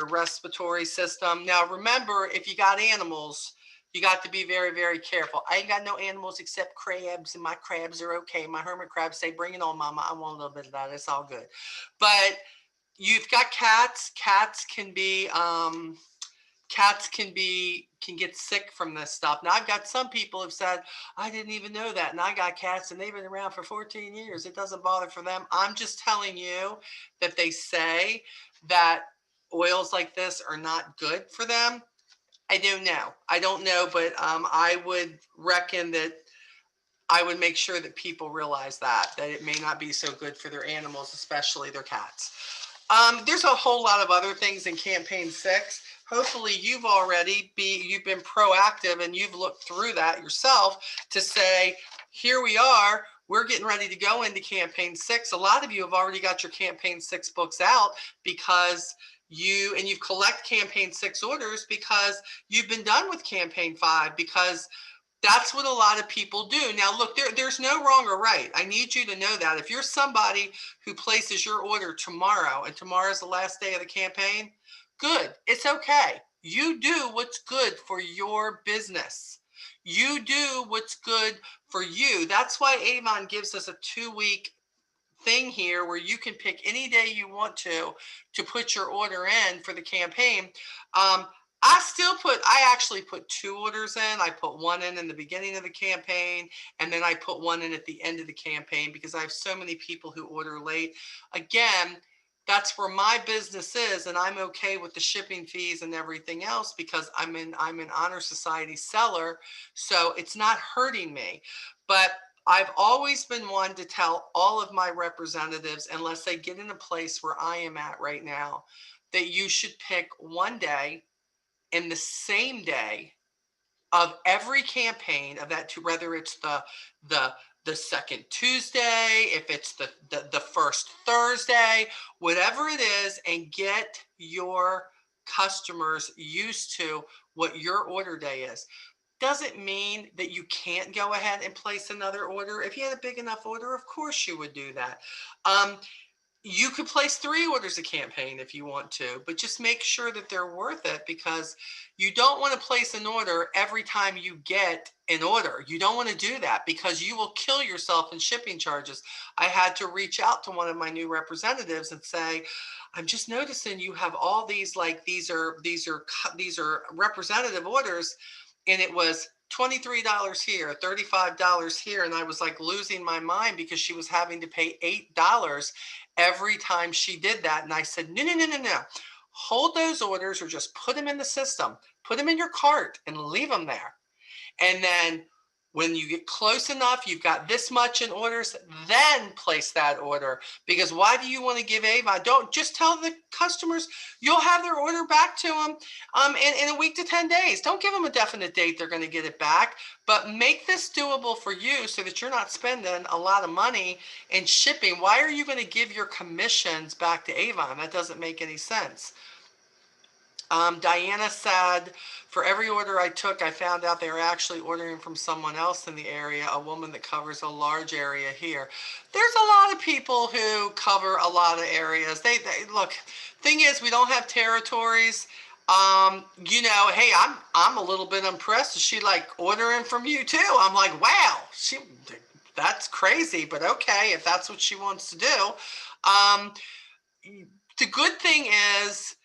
respiratory system. Now, remember, if you got animals, you got to be very, very careful. I ain't got no animals except crabs, and my crabs are okay. My hermit crabs say, bring it on, mama. I want a little bit of that. It's all good. But you've got cats. Cats can get sick from this stuff. Now, I've got some people who've said, I didn't even know that. And I got cats and they've been around for 14 years. It doesn't bother for them. I'm just telling you that they say that oils like this are not good for them. I don't know, but I would reckon that I would make sure that people realize that it may not be so good for their animals, especially their cats. There's a whole lot of other things in campaign 6. Hopefully you've been proactive and you've looked through that yourself to say, here we are. we're getting ready to go into campaign 6. A lot of you have already got your campaign 6 books out because you've collect campaign 6 orders because you've been done with campaign 5, because that's what a lot of people do. Now, look, there's no wrong or right. I need you to know that. If you're somebody who places your order tomorrow and tomorrow's the last day of the campaign, good. It's okay. You do what's good for your business. You do what's good for you. That's why Avon gives us a 2-week thing here where you can pick any day you want to put your order in for the campaign. I actually put 2 orders in. I put one in the beginning of the campaign, and then I put one in at the end of the campaign because I have so many people who order late. Again, that's where my business is, and I'm okay with the shipping fees and everything else because I'm an honor society seller, so it's not hurting me. But I've always been one to tell all of my representatives, unless they get in a place where I am at right now, that you should pick one day in the same day of every campaign of that, whether it's the second Tuesday, if it's the first Thursday, whatever it is, and get your customers used to what your order day is. Doesn't mean that you can't go ahead and place another order. If you had a big enough order, of course you would do that. You could place 3 orders a campaign if you want to, but just make sure that they're worth it, because you don't want to place an order every time you get an order. You don't want to do that because you will kill yourself in shipping charges. I had to reach out to one of my new representatives and say, I'm just noticing you have all these, like, these are representative orders, and it was $23 here, $35 here. And I was like losing my mind because she was having to pay $8 every time she did that. And I said, no, no, no, no, no. Hold those orders, or just put them in the system, put them in your cart and leave them there. And then when you get close enough, you've got this much in orders, then place that order. Because why do you want to give Avon? Don't just tell the customers you'll have their order back to them in a week to 10 days. Don't give them a definite date they're going to get it back, but make this doable for you so that you're not spending a lot of money in shipping. Why are you going to give your commissions back to Avon? That doesn't make any sense. Diana said, for every order I took, I found out they were actually ordering from someone else in the area, a woman that covers a large area here. There's a lot of people who cover a lot of areas. They look, thing is, we don't have territories. You know, hey, I'm a little bit impressed. Is she like ordering from you too? I'm like, wow, that's crazy, but okay, if that's what she wants to do. The good thing is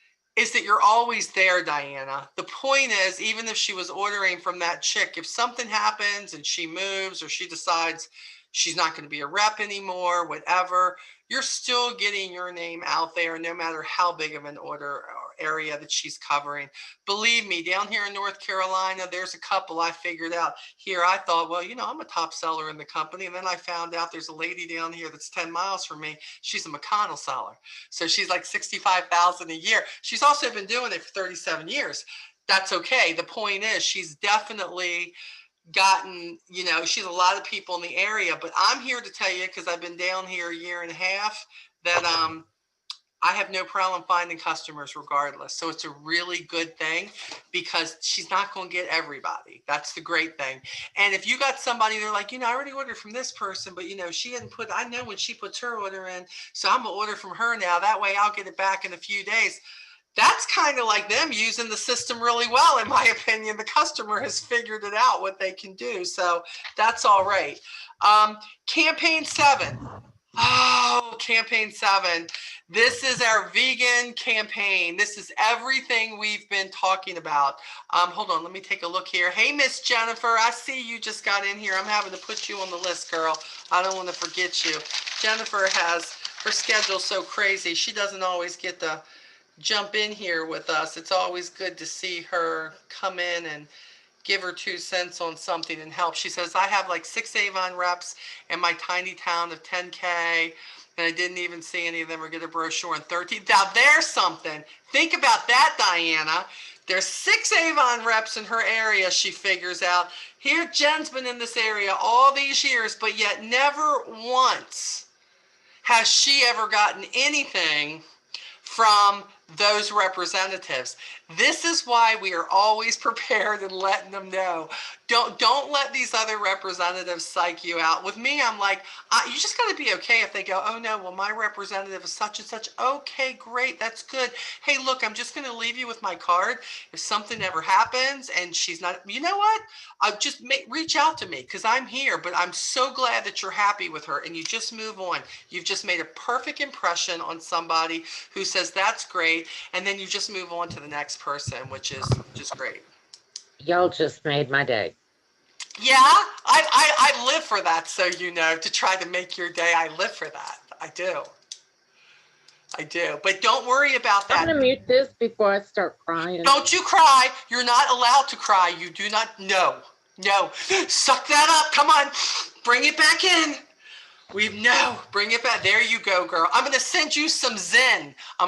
that you're always there, Diana. The point is, even if she was ordering from that chick, if something happens and she moves or she decides she's not going to be a rep anymore, whatever, you're still getting your name out there no matter how big of an order or area that she's covering. Believe me, down here in North Carolina, there's a couple I figured out. Here, I thought, well, you know, I'm a top seller in the company. And then I found out there's a lady down here that's 10 miles from me. She's a McConnell seller. So she's like 65,000 a year. She's also been doing it for 37 years. That's okay. The point is, she's definitely gotten, you know, she's a lot of people in the area. But I'm here to tell you, because I've been down here a year and a half, that I have no problem finding customers regardless. So it's a really good thing, because she's not going to get everybody. That's the great thing. And if you got somebody, they're like, you know, I already ordered from this person, but you know, she hadn't put, I know when she puts her order in, so I'm going to order from her now. That way I'll get it back in a few days. That's kind of like them using the system really well, in my opinion. The customer has figured it out what they can do. So that's all right. Campaign 7. Oh, campaign 7. This is our vegan campaign. This is everything we've been talking about. Hold on, let me take a look here. Hey, Miss Jennifer, I see you just got in here. I'm having to put you on the list, girl. I don't want to forget you. Jennifer has her schedule so crazy. She doesn't always get to jump in here with us. It's always good to see her come in and give her 2 cents on something and help. She says, I have like 6 Avon reps in my tiny town of 10K, and I didn't even see any of them or get a brochure on 13. Now there's something. Think about that, Diana. There's 6 Avon reps in her area, she figures out. Here, Jen's been in this area all these years, but yet never once has she ever gotten anything from those representatives. This is why we are always prepared and letting them know. Don't let these other representatives psych you out. With me, I'm like, you just got to be okay if they go, oh no, well, my representative is such and such. Okay, great, that's good. Hey, look, I'm just going to leave you with my card. If something ever happens and she's not, you know what? Just reach out to me because I'm here, but I'm so glad that you're happy with her and you just move on. You've just made a perfect impression on somebody who says that's great, and then you just move on to the next person, which is just great. Y'all just made my day. Yeah, I live for that, so you know, to try to make your day. I live for that. I do. But don't worry about that. I'm gonna mute this before I start crying. Don't you cry. You're not allowed to cry. You do not. No. Suck that up. Come on. Bring it back in. Bring it back. There you go, girl. I'm going to send you some Zen. We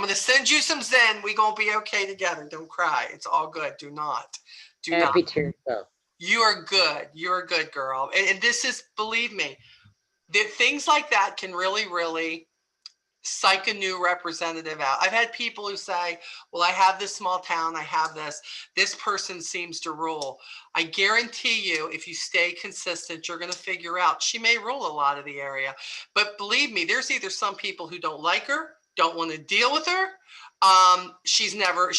going to be okay together. Don't cry. It's all good. Do not. Happy tears though. You are good. You're a good girl. And this is, believe me, that things like that can really, really psych a new representative out. I've had people who say, well, I have this small town, I have this person seems to rule. I guarantee you, if you stay consistent, you're going to figure out she may rule a lot of the area. But believe me, there's either some people who don't like her, don't want to deal with her. She's never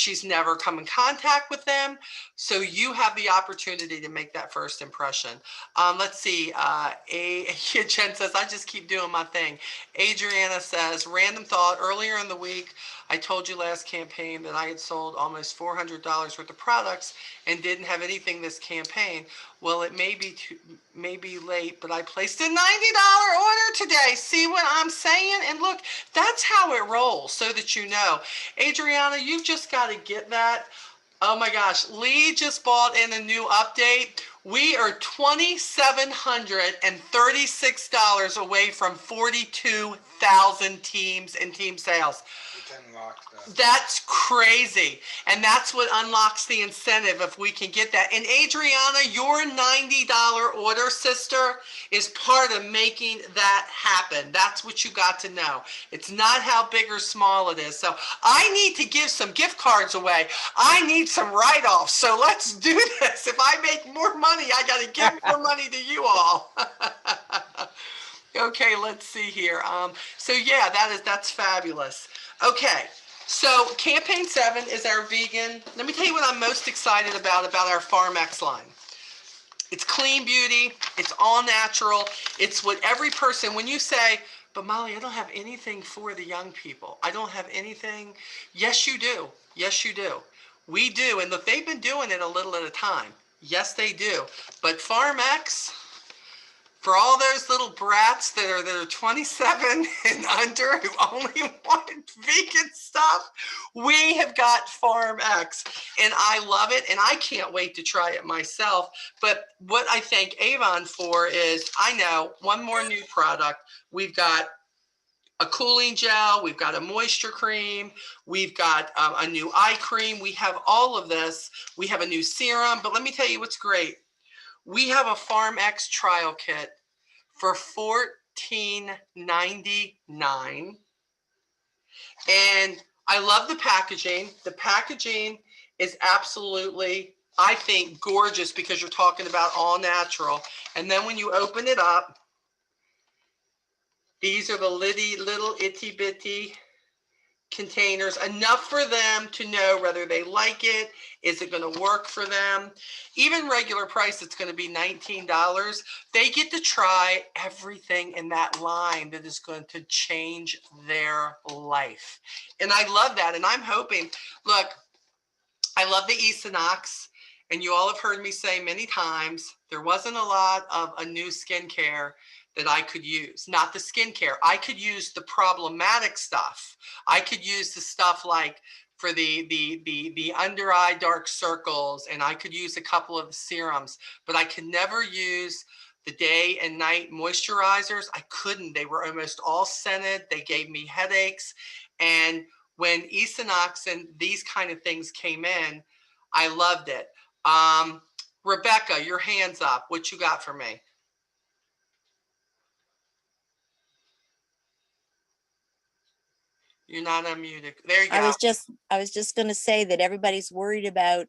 come in contact with them. So you have the opportunity to make that first impression. Let's see. Jen says, I just keep doing my thing. Adriana says, random thought, earlier in the week, I told you last campaign that I had sold almost $400 worth of products and didn't have anything this campaign. Well, it may be late, but I placed a $90 order today. See what I'm saying? And look, that's how it rolls, so that you know. Adriana, you've just got to get that. Oh my gosh, Lee just bought in a new update. We are $2,736 away from 42,000 teams and team sales. That's crazy. And that's what unlocks the incentive if we can get that. And Adriana, your $90 order, sister, is part of making that happen. That's what you got to know. It's not how big or small it is. So I need to give some gift cards away. I need some write-offs. So let's do this. If I make more money, I got to give more money to you all. Okay, let's see here. So yeah, that's fabulous. Okay, so campaign 7 is our vegan. Let me tell you what I'm most excited about our Farm X line. It's clean beauty. It's all natural. It's what every person, when you say, but Molly, I don't have anything for the young people. I don't have anything. Yes, you do. Yes, you do. We do. And look, they've been doing it a little at a time. Yes, they do. But Farm X, for all those little brats that are 27 and under who only want vegan stuff, we have got Farm X, and I love it, and I can't wait to try it myself. But what I thank Avon for is, I know, one more new product. We've got a cooling gel, we've got a moisture cream, we've got a new eye cream. We have all of this. We have a new serum, but let me tell you what's great. We have a Farm X trial kit for $14.99. And I love the packaging. The packaging is absolutely, I think, gorgeous because you're talking about all natural. And then when you open it up, these are the little itty bitty containers, enough for them to know whether they like it. Is it going to work for them? Even regular price, it's going to be $19. They get to try everything in that line that is going to change their life. And I love that. And I'm hoping, look, I love the Equinox. And you all have heard me say many times, there wasn't a lot of a new skincare that I could use. Not the skincare. I could use the problematic stuff. I could use the stuff like for the under eye dark circles, and I could use a couple of serums, but I could never use the day and night moisturizers. I couldn't. They were almost all scented. They gave me headaches. And when Equinox and these kind of things came in, I loved it. Rebecca, your hands up. What you got for me? You're not unmuted. There you go. I was just gonna say that everybody's worried about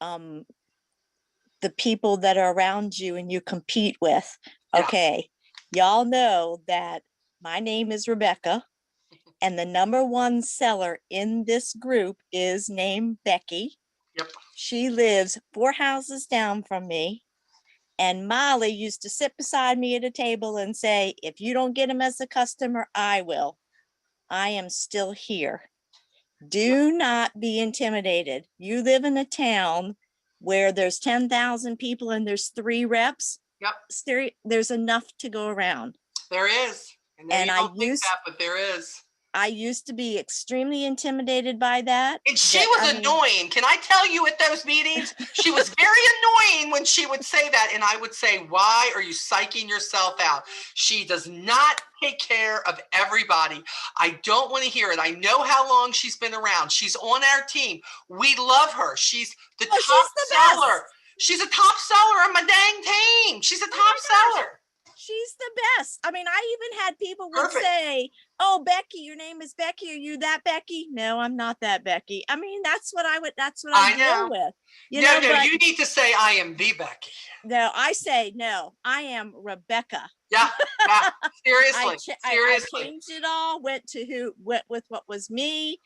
the people that are around you and you compete with. Yeah. Okay, y'all know that my name is Rebecca, and the #1 seller in this group is named Becky. Yep. She lives 4 houses down from me. And Molly used to sit beside me at a table and say, if you don't get him as a customer, I will. I am still here. Do not be intimidated. You live in a town where there's 10,000 people and there's 3 reps. Yep. There's enough to go around. There is. And you don't think that, but there is. I used to be extremely intimidated by that. And she was annoying. Can I tell you at those meetings? She was very annoying when she would say that. And I would say, why are you psyching yourself out? She does not take care of everybody. I don't want to hear it. I know how long she's been around. She's on our team. We love her. She's the top seller. She's a top seller on my dang team. She's a top seller. She's the best. I mean, I even had people would say, oh, Becky, your name is Becky. Are you that Becky? No, I'm not that Becky. I mean, that's what I deal with. You need to say I am the Becky. No, I say, no, I am Rebecca. Yeah, seriously. I changed it all, went with what was me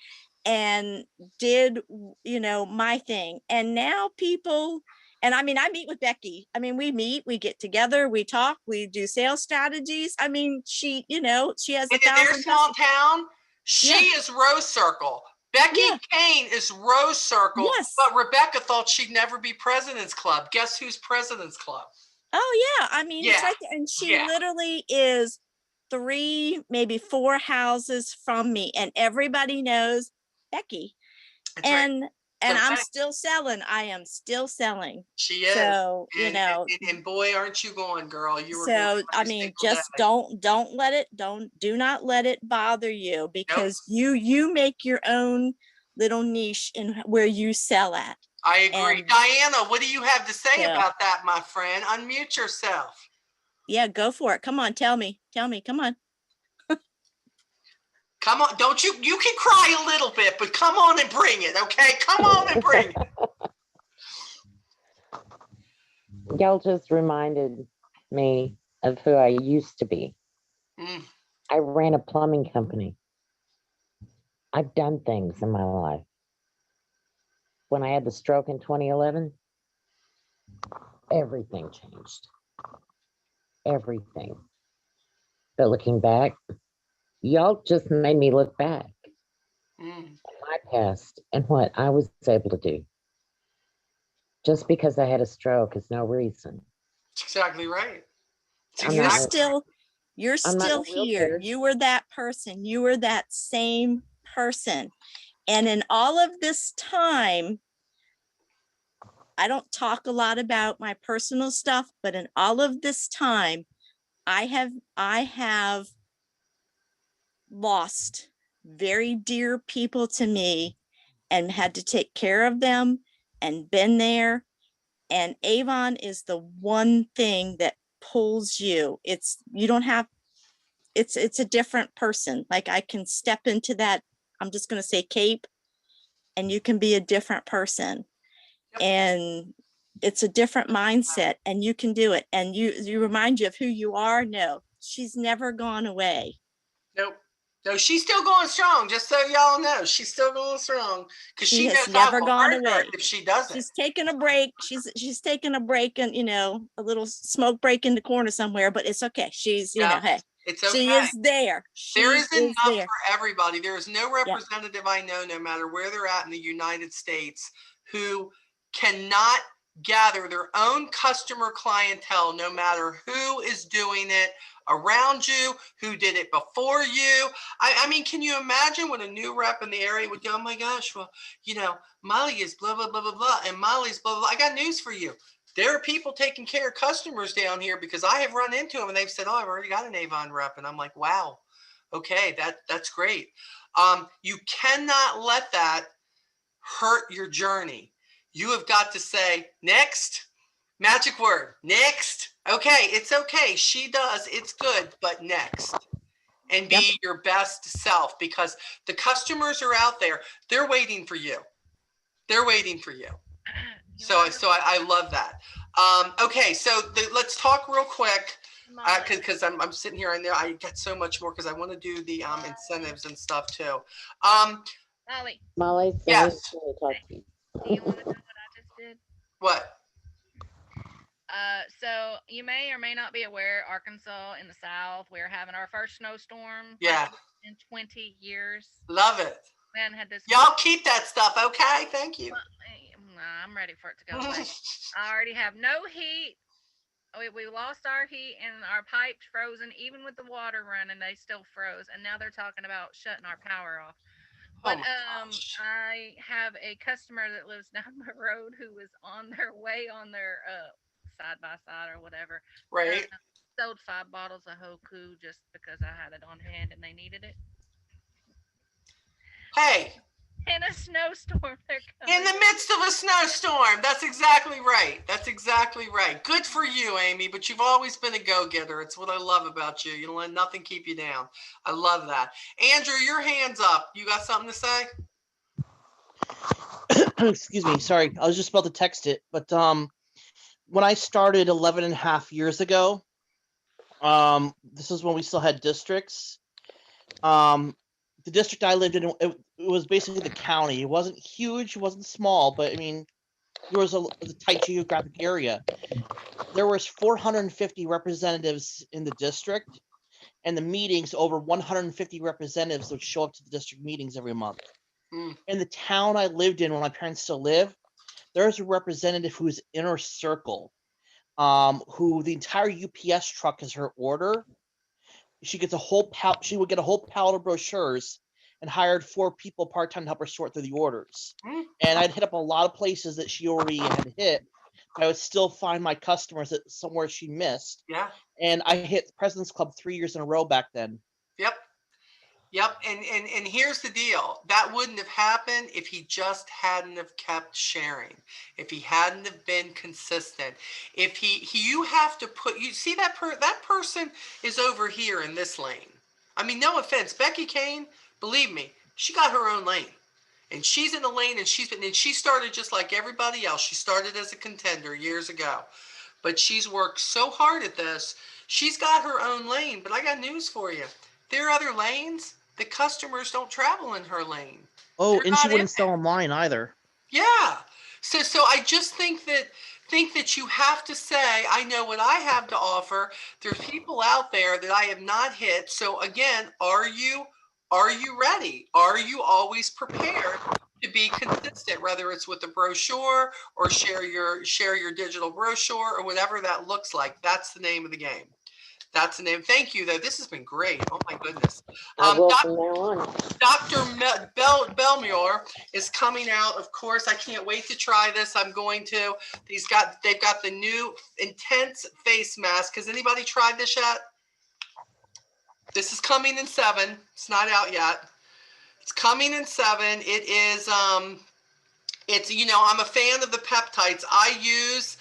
and did, my thing. And now people, and I mean, I meet with Becky. I mean, we meet, we get together, we talk, we do sales strategies. I mean, she has in their small town, she is Rose Circle. Becky Kane is Rose Circle, but Rebecca thought she'd never be President's Club. Guess who's President's Club? Oh yeah, I mean, it's right there. And she literally is 3, maybe 4 houses from me, and everybody knows Becky. That's right. And I'm still selling. I am still selling. She is. So, and boy, aren't you going, girl? You were. So, I mean, just do not let it bother you, because you make your own little niche in where you sell at. I agree. And Diana, what do you have to say about that, my friend? Unmute yourself. Yeah, go for it. Come on, tell me, come on. Come on, you can cry a little bit, but come on and bring it, okay? Come on and bring it. Y'all just reminded me of who I used to be. I ran a plumbing company. I've done things in my life. When I had the stroke in 2011, everything changed. Everything. But looking back, y'all just made me look back at my past and what I was able to do. Just because I had a stroke is no reason. That's exactly right. You're still here. You were that person. You were that same person. And in all of this time, I don't talk a lot about my personal stuff, but in all of this time, I have lost very dear people to me and had to take care of them and been there. And Avon is the one thing that pulls you. It's a different person. Like, I can step into that, I'm just going to say cape, and you can be a different person. And it's a different mindset, and you can do it. And you remind you of who you are. No, she's never gone away. Nope. No, she's still going strong. Just so y'all know, she's still going strong, because she has knows never gone away. If she doesn't, she's taking a break. She's taking a break, and a little smoke break in the corner somewhere. But it's okay. She's hey, it's okay. She is there. There is enough for everybody. There is no representative I know, no matter where they're at in the United States, who cannot gather their own customer clientele, no matter who is doing it around you, who did it before you. I mean, can you imagine when a new rep in the area would go, oh my gosh, well, Molly is blah, blah, blah, blah, blah, and Molly's blah, blah, blah. I got news for you. There are people taking care of customers down here because I have run into them and they've said, "Oh, I've already got an Avon rep," and I'm like, "Wow, okay, that's great." You cannot let that hurt your journey. You have got to say, "Next, magic word, next." Okay, it's okay. She does. It's good, but next. And be your best self, because the customers are out there. They're waiting for you. They're waiting for you. So I love that. Okay, so let's talk real quick, because I'm sitting here. I know I got so much more because I want to do the incentives and stuff too. Molly, yes. do you want to know what I just did? What? So you may or may not be aware, Arkansas in the South, we're having our first snowstorm. Yeah. In 20 years. Love it. We hadn't had this. Y'all keep that stuff, okay? Thank you. I'm ready for it to go away. I already have no heat. We lost our heat and our pipes frozen. Even with the water running, they still froze. And now they're talking about shutting our power off. But I have a customer that lives down the road who was on their way on their side by side or whatever. Right. Sold 5 bottles of Hoku just because I had it on hand and they needed it. Hey. In a snowstorm, they're coming. In the midst of a snowstorm. That's exactly right. That's exactly right. Good for you, Amy, but you've always been a go-getter. It's what I love about you. You don't let nothing keep you down. I love that. Andrew, your hand's up. You got something to say? Excuse me. Sorry. I was just about to text it. But when I started 11 and a half years ago, this is when we still had districts. The district I lived in, it was basically the county. It wasn't huge, it wasn't small, but I mean, there was a tight geographic area. There was 450 representatives in the district, and the meetings, over 150 representatives would show up to the district meetings every month. In the town I lived in, when my parents still live, there's a representative who's inner circle, who the entire UPS truck is her order. She gets a whole she would get a whole pallet of brochures and hired 4 people part-time to help her sort through the orders. And I'd hit up a lot of places that she already had hit, but I would still find my customers at somewhere she missed. Yeah. And I hit President's Club 3 years in a row back then. Yep. And here's the deal. That wouldn't have happened if he just hadn't have kept sharing. If he hadn't have been consistent. If you have to put, you see that person is over here in this lane. I mean, no offense, Becky Kane, believe me, she got her own lane. And she's in the lane, and she started just like everybody else. She started as a contender years ago. But she's worked so hard at this. She's got her own lane, but I got news for you. There are other lanes. The customers don't travel in her lane. Oh, and she wouldn't sell online either. Yeah. So I just think that you have to say, I know what I have to offer. There's people out there that I have not hit. So again, are you ready? Are you always prepared to be consistent, whether it's with a brochure or share your digital brochure or whatever that looks like? That's the name of the game. That's the name. Thank you, though. This has been great. Oh, my goodness. Dr. Belmure is coming out. Of course, I can't wait to try this. I'm going to. They've got the new Intense face mask. Has anybody tried this yet? This is coming in 7. It's not out yet. It's coming in 7. It is, it's, I'm a fan of the peptides. I use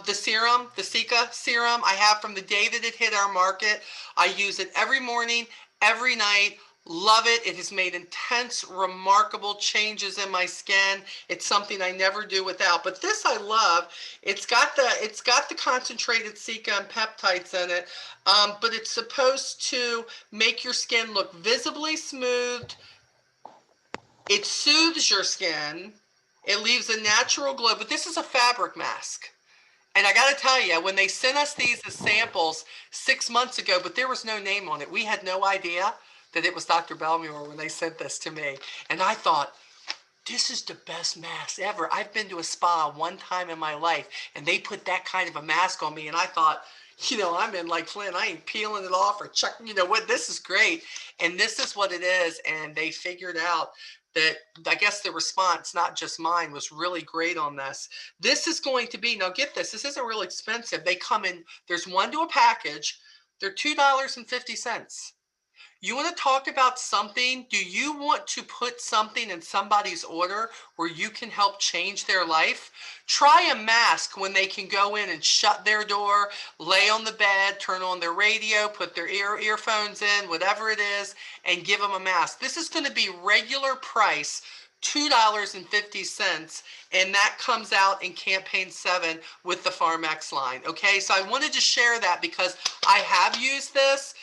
the serum, the Sika serum I have from the day that it hit our market. I use it every morning, every night. Love it. It has made intense, remarkable changes in my skin. It's something I never do without. But this I love. It's got the concentrated Sika and peptides in it, but it's supposed to make your skin look visibly smoothed. It soothes your skin. It leaves a natural glow. But this is a fabric mask. And I got to tell you, when they sent us these as samples 6 months ago, but there was no name on it. We had no idea that it was Dr. Belmure when they sent this to me. And I thought, this is the best mask ever. I've been to a spa one time in my life, and they put that kind of a mask on me. And I thought, I'm in like Flynn. I ain't peeling it off or checking, what, this is great. And this is what it is. And they figured out that I guess the response, not just mine, was really great on this. This is going to be, now get this isn't real expensive. They come in, there's one to a package. They're $2.50. You want to talk about something? Do you want to put something in somebody's order where you can help change their life? Try a mask when they can go in and shut their door, lay on the bed, turn on their radio, put their earphones in, whatever it is, and give them a mask. This is going to be regular price, $2.50, and that comes out in campaign 7 with the Pharmax line. Okay, so I wanted to share that because I have used this.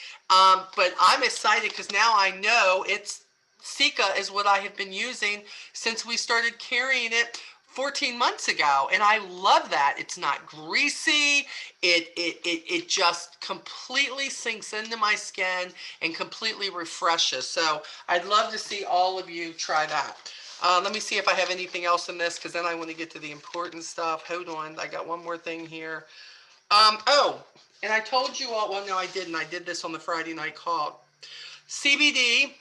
But I'm excited because now I know it's Sika is what I have been using since we started carrying it 14 months ago. And I love that. It's not greasy. It just completely sinks into my skin and completely refreshes. So I'd love to see all of you try that. Let me see if I have anything else in this because then I want to get to the important stuff. Hold on. I got one more thing here. Oh, and I told you all, well, no, I didn't. I did this on the Friday night call. CBD,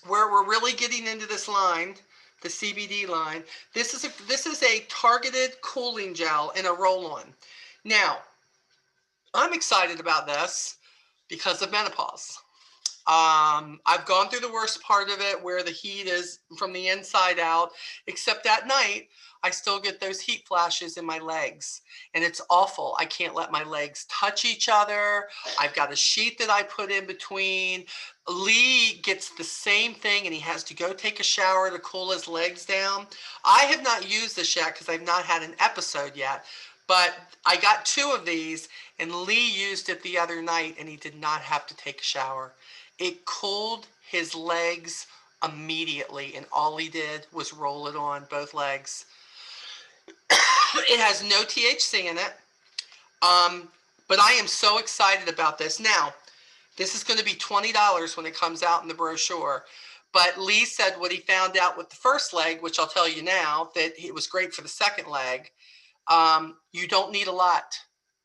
where we're really getting into this line, the CBD line. This is a targeted cooling gel in a roll-on. Now, I'm excited about this because of menopause. I've gone through the worst part of it where the heat is from the inside out, except at night, I still get those heat flashes in my legs and it's awful. I can't let my legs touch each other. I've got a sheet that I put in between. Lee gets the same thing and he has to go take a shower to cool his legs down. I have not used this yet because I've not had an episode yet, but I got 2 of these and Lee used it the other night and he did not have to take a shower. It cooled his legs immediately and all he did was roll it on both legs. It has no THC in it, but I am so excited about this. Now, this is going to be $20 when it comes out in the brochure, but Lee said what he found out with the first leg, which I'll tell you now, that it was great for the second leg. You don't need a lot.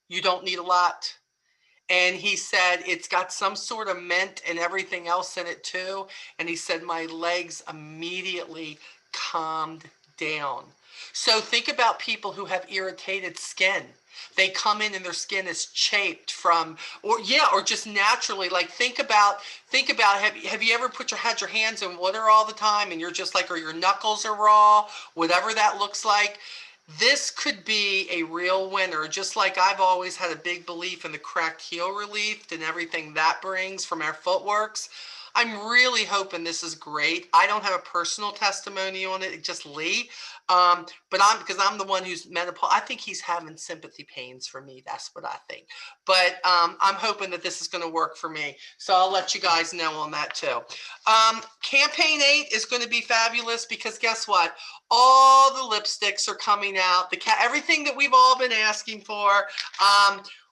You don't need a lot. And he said it's got some sort of mint and everything else in it too. And he said my legs immediately calmed down. So think about people who have irritated skin. They come in and their skin is chafed from, or just naturally. Like think about, have you ever had your hands in water all the time and you're just like, or your knuckles are raw, whatever that looks like. This could be a real winner, just like I've always had a big belief in the cracked heel relief and everything that brings from our footworks. I'm really hoping this is great. I don't have a personal testimony on it, just Lee. But because I'm the one who's menopause. I think he's having sympathy pains for me. That's what I think. But I'm hoping that this is going to work for me. So I'll let you guys know on that too. Campaign 8 is going to be fabulous because guess what? All the lipsticks are coming out. Everything that we've all been asking for.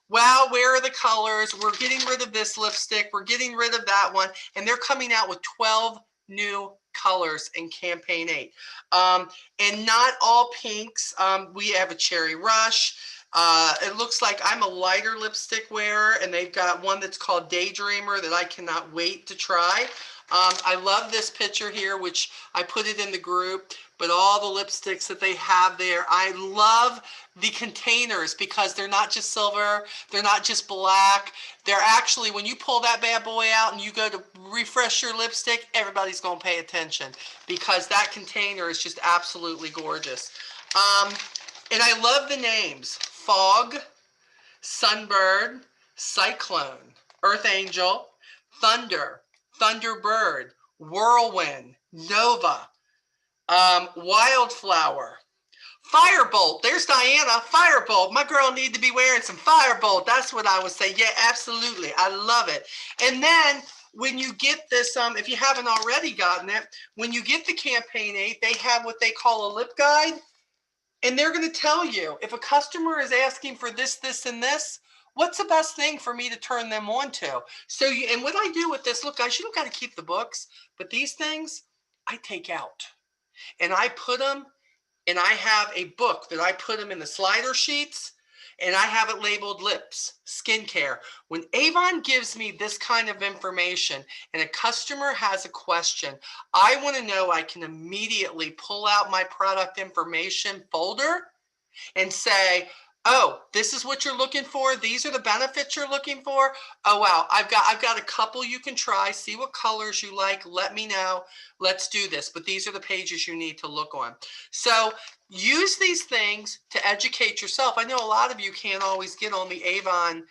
Wow, where are the colors? We're getting rid of this lipstick. We're getting rid of that one. And they're coming out with 12 new colors in campaign 8. And not all pinks. We have a cherry rush. It looks like I'm a lighter lipstick wearer, and they've got one that's called Daydreamer that I cannot wait to try. I love this picture here, which I put it in the group, but all the lipsticks that they have there. I love the containers because they're not just silver, they're not just black. They're actually, when you pull that bad boy out and you go to refresh your lipstick, everybody's going to pay attention because that container is just absolutely gorgeous. And I love the names: Fog, Sunbird, Cyclone, Earth Angel, Thunder, Thunderbird, Whirlwind, Nova, Wildflower, Firebolt. There's Diana. Firebolt. My girl need to be wearing some Firebolt. That's what I would say. Yeah, absolutely. I love it. And then when you get this, if you haven't already gotten it, when you get the campaign 8, they have what they call a lip guide. And they're going to tell you if a customer is asking for this, this, and this, what's the best thing for me to turn them on to? So, and what I do with this, look, guys, you don't got to keep the books, but these things I take out and I put them, and I have a book that I put them in the slider sheets, and I have it labeled lips, skincare. When Avon gives me this kind of information and a customer has a question, I want to know I can immediately pull out my product information folder and say, oh, this is what you're looking for. These are the benefits you're looking for. Oh, wow. I've got a couple you can try. See what colors you like. Let me know. Let's do this. But these are the pages you need to look on. So use these things to educate yourself. I know a lot of you can't always get on the Avon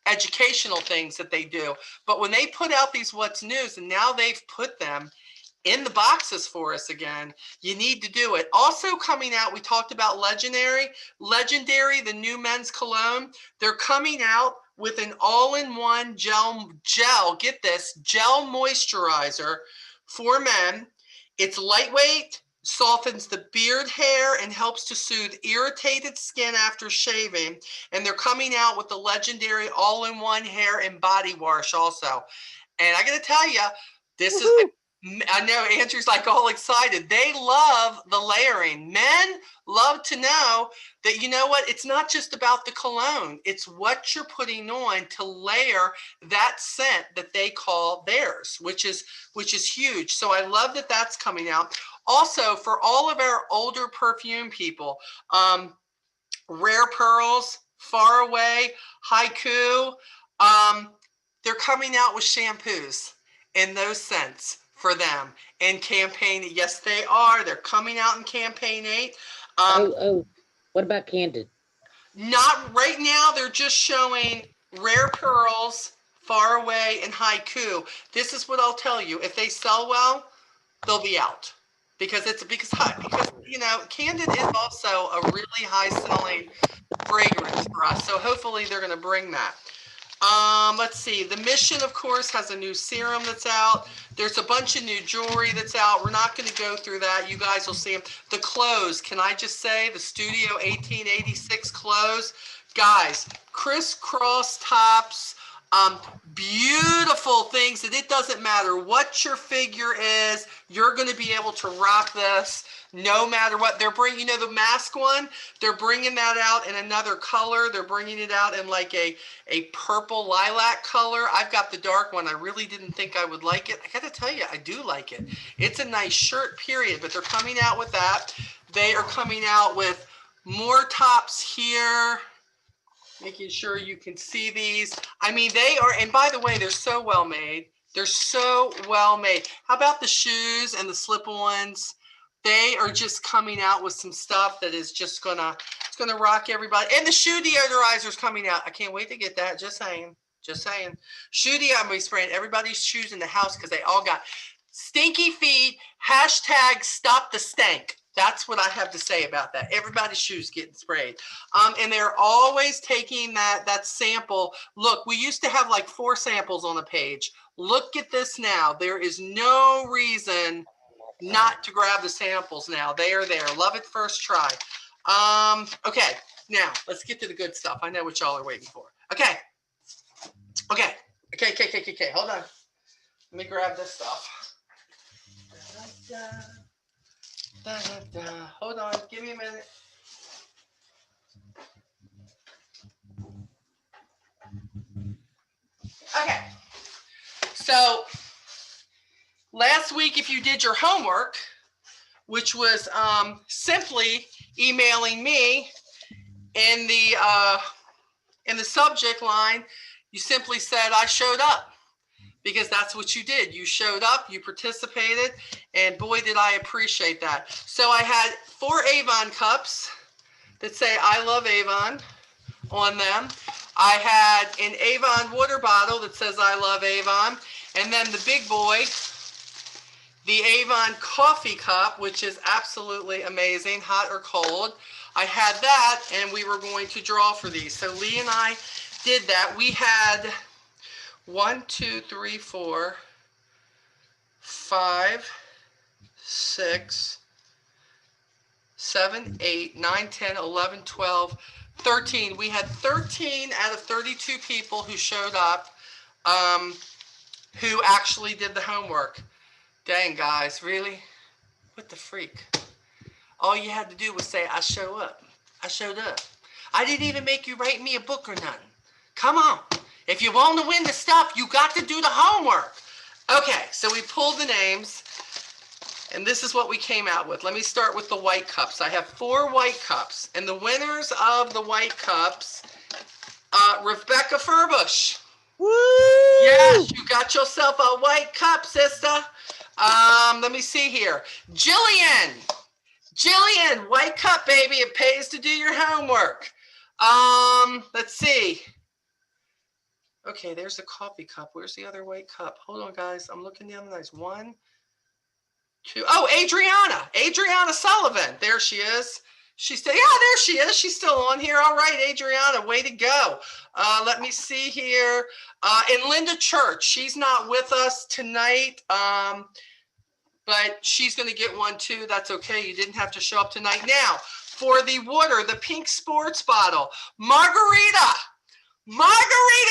educational things that they do. But when they put out these What's News, and now they've put them in the boxes for us again, you need to do it. Also coming out, we talked about Legendary, the new men's cologne. They're coming out with an all-in-one gel, get this, gel moisturizer for men. It's lightweight, softens the beard hair, and helps to soothe irritated skin after shaving. And they're coming out with the Legendary all-in-one hair and body wash also. And I got to tell you, this is, I know Andrew's like all excited. They love the layering. Men love to know that, you know what, it's not just about the cologne. It's what you're putting on to layer that scent that they call theirs, which is huge. So I love that that's coming out. Also, for all of our older perfume people, Rare Pearls, Far Away, Haiku, they're coming out with shampoos in those scents for them in campaign. Yes, they are. They're coming out in campaign 8. What about Candid? Not right now. They're just showing Rare Pearls, Far Away, and Haiku. This is what I'll tell you. If they sell well, they'll be out. Because you know, Candid is also a really high selling fragrance for us. So hopefully they're going to bring that. Let's see. The Mission, of course, has a new serum that's out. There's a bunch of new jewelry that's out. We're not going to go through that. You guys will see them. The clothes, can I just say, the Studio 1886 clothes, guys, crisscross tops, beautiful things that it doesn't matter what your figure is, you're going to be able to rock this no matter what. They're bringing, you know, the mask one, they're bringing that out in another color. They're bringing it out in like a purple lilac color. I've got the dark one. I really didn't think I would like it. I got to tell you, I do like it. It's a nice shirt, period, but they're coming out with that. They are coming out with more tops here, making sure you can see these. I mean, they are, and by the way, they're so well made. They're so well made. How about the shoes and the slip-ons? They are just coming out with some stuff that is just gonna rock everybody. And the shoe deodorizer is coming out. I can't wait to get that. Just saying. Shoe deodorizer, I'm gonna be spraying everybody's shoes in the house because they all got stinky feet. # stop the stank. That's what I have to say about that. Everybody's shoes getting sprayed. And they're always taking that sample. Look, we used to have like 4 samples on a page. Look at this now. There is no reason not to grab the samples now. They are there. Love it first try. Okay, now let's get to the good stuff. I know what y'all are waiting for. Okay. Hold on. Let me grab this stuff. Hold on, give me a minute. Okay, so last week, if you did your homework, which was simply emailing me in the subject line, you simply said I showed up. Because that's what you did. You showed up, you participated, and boy, did I appreciate that. So I had 4 Avon cups that say I love Avon on them. I had an Avon water bottle that says I love Avon. And then the big boy, the Avon coffee cup, which is absolutely amazing, hot or cold. I had that, and we were going to draw for these. So Lee and I did that. We had 1, 2, 3, 4, 5, 6, 7, 8, 9, 10, 11, 12, 13. We had 13 out of 32 people who showed up who actually did the homework. Dang, guys, really? What the freak? All you had to do was say, I show up. I showed up. I didn't even make you write me a book or nothing. Come on. If you want to win the stuff, you got to do the homework. Okay, so we pulled the names, and this is what we came out with. Let me start with the white cups. I have 4 white cups, and the winners of the white cups, Rebecca Furbush. Woo! Yes, you got yourself a white cup, sister. Let me see here. Jillian, white cup, baby. It pays to do your homework. Let's see. Okay, there's the coffee cup. Where's the other white cup? Hold on, guys. I'm looking down the nice 1, 2. Oh, Adriana Sullivan. There she is. She's still, yeah, there she is. She's still on here. All right, Adriana, way to go. Let me see here. And Linda Church, she's not with us tonight, but she's going to get one too. That's okay. You didn't have to show up tonight. Now, for the water, the pink sports bottle, Margarita,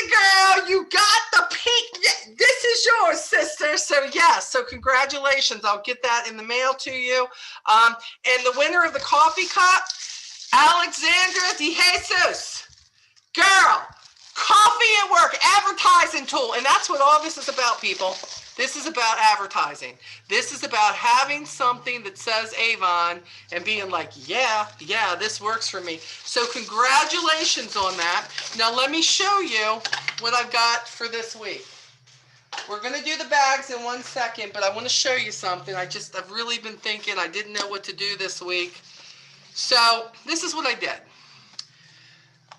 girl, you got the pink. This is yours, sister. So yes, so congratulations. I'll get that in the mail to you. And the winner of the coffee cup, Alexandra De Jesus. Girl, coffee at work, advertising tool. And that's what all this is about, people. This is about advertising. This is about having something that says Avon and being like, yeah, this works for me. So congratulations on that. Now let me show you what I've got for this week. We're gonna do the bags in 1 second, but I wanna show you something. I've really been thinking, I didn't know what to do this week. So this is what I did.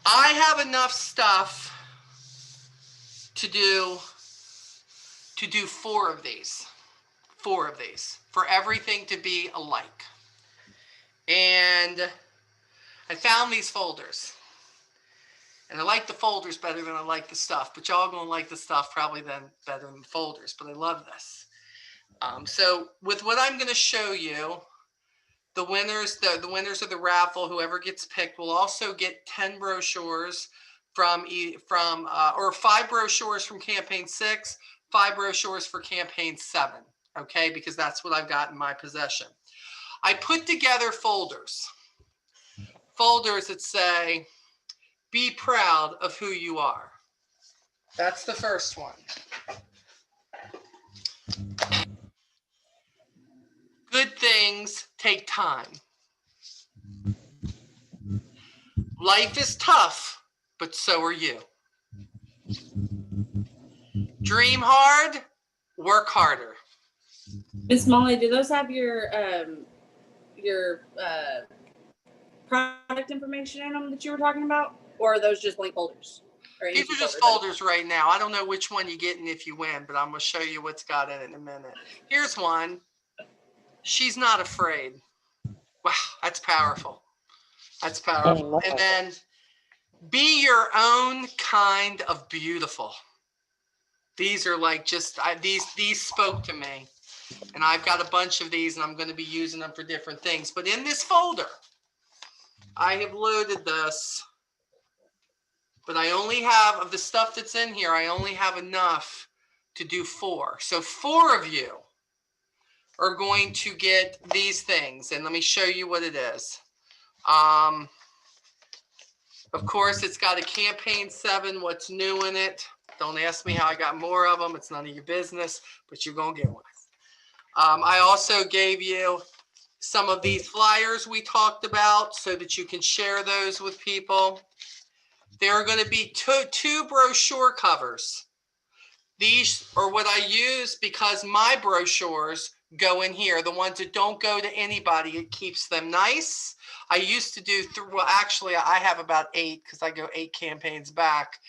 I have enough stuff to do 4 of these for everything to be alike. And I found these folders, and I like the folders better than I like the stuff, but y'all gonna like the stuff probably better than the folders, but I love this. So with what I'm gonna show you, the winners of the raffle, whoever gets picked, will also get 10 brochures or 5 brochures from campaign 6, 5 brochures for campaign 7, okay? Because that's what I've got in my possession. I put together folders that say, be proud of who you are. That's the first one. Good things take time. Life is tough, but so are you. Dream hard, work harder. Miss Molly, do those have your product information in them that you were talking about, or are those just blank folders? These are just folders right now. I don't know which one you get and if you win, but I'm going to show you what's got in it in a minute. Here's one. She's not afraid. Wow, that's powerful. That's powerful. And then be your own kind of beautiful. These are like these spoke to me. And I've got a bunch of these, and I'm going to be using them for different things. But in this folder, I have loaded this. But I only have, of the stuff that's in here, I only have enough to do 4. So 4 of you are going to get these things. And let me show you what it is. Of course, it's got a campaign 7, what's new in it. Don't ask me how I got more of them. It's none of your business, but you're going to get one. I also gave you some of these flyers we talked about so that you can share those with people. There are going to be two brochure covers. These are what I use because my brochures go in here. The ones that don't go to anybody, it keeps them nice. I used to do, well, actually, I have about 8 because I go 8 campaigns back.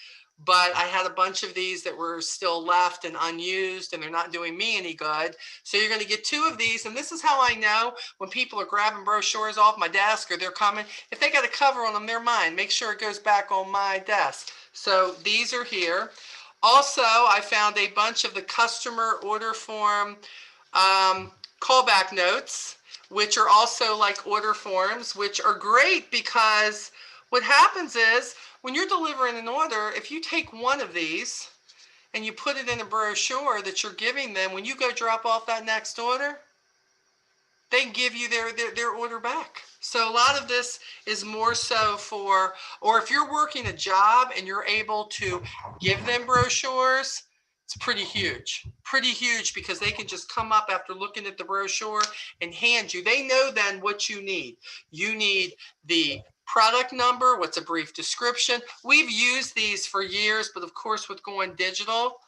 But I had a bunch of these that were still left and unused, and they're not doing me any good. So you're going to get 2 of these. And this is how I know when people are grabbing brochures off my desk or they're coming. If they got a cover on them, they're mine. Make sure it goes back on my desk. So these are here. Also, I found a bunch of the customer order form callback notes, which are also like order forms, which are great because what happens is, when you're delivering an order, if you take one of these and you put it in a brochure that you're giving them, when you go drop off that next order, they can give you their order back. So a lot of this is more so for, or if you're working a job and you're able to give them brochures, it's pretty huge because they can just come up after looking at the brochure and hand you. They know then what you need. You need the product number, what's a brief description. We've used these for years, but of course with going digital,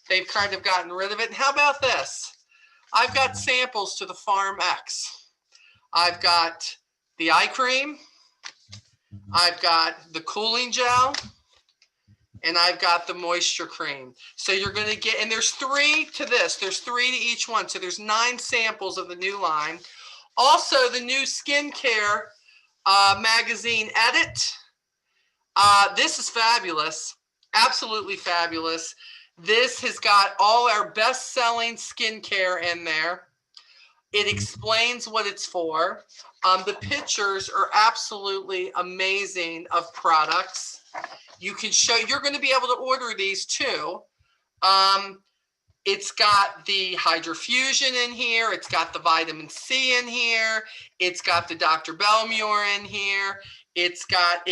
they've kind of gotten rid of it. And how about this? I've got samples to the Farm X. I've got the eye cream, I've got the cooling gel, and I've got the moisture cream. So you're going to get, and there's 3 to this. There's 3 to each one. So there's 9 samples of the new line. Also, the new skincare magazine edit. This is fabulous. Absolutely fabulous. This has got all our best-selling skincare in there. It explains what it's for. The pictures are absolutely amazing of products. You can show, you're going to be able to order these too. It's got the hydrofusion in here. It's got the vitamin C in here. It's got the Dr. Belmure in here. It's got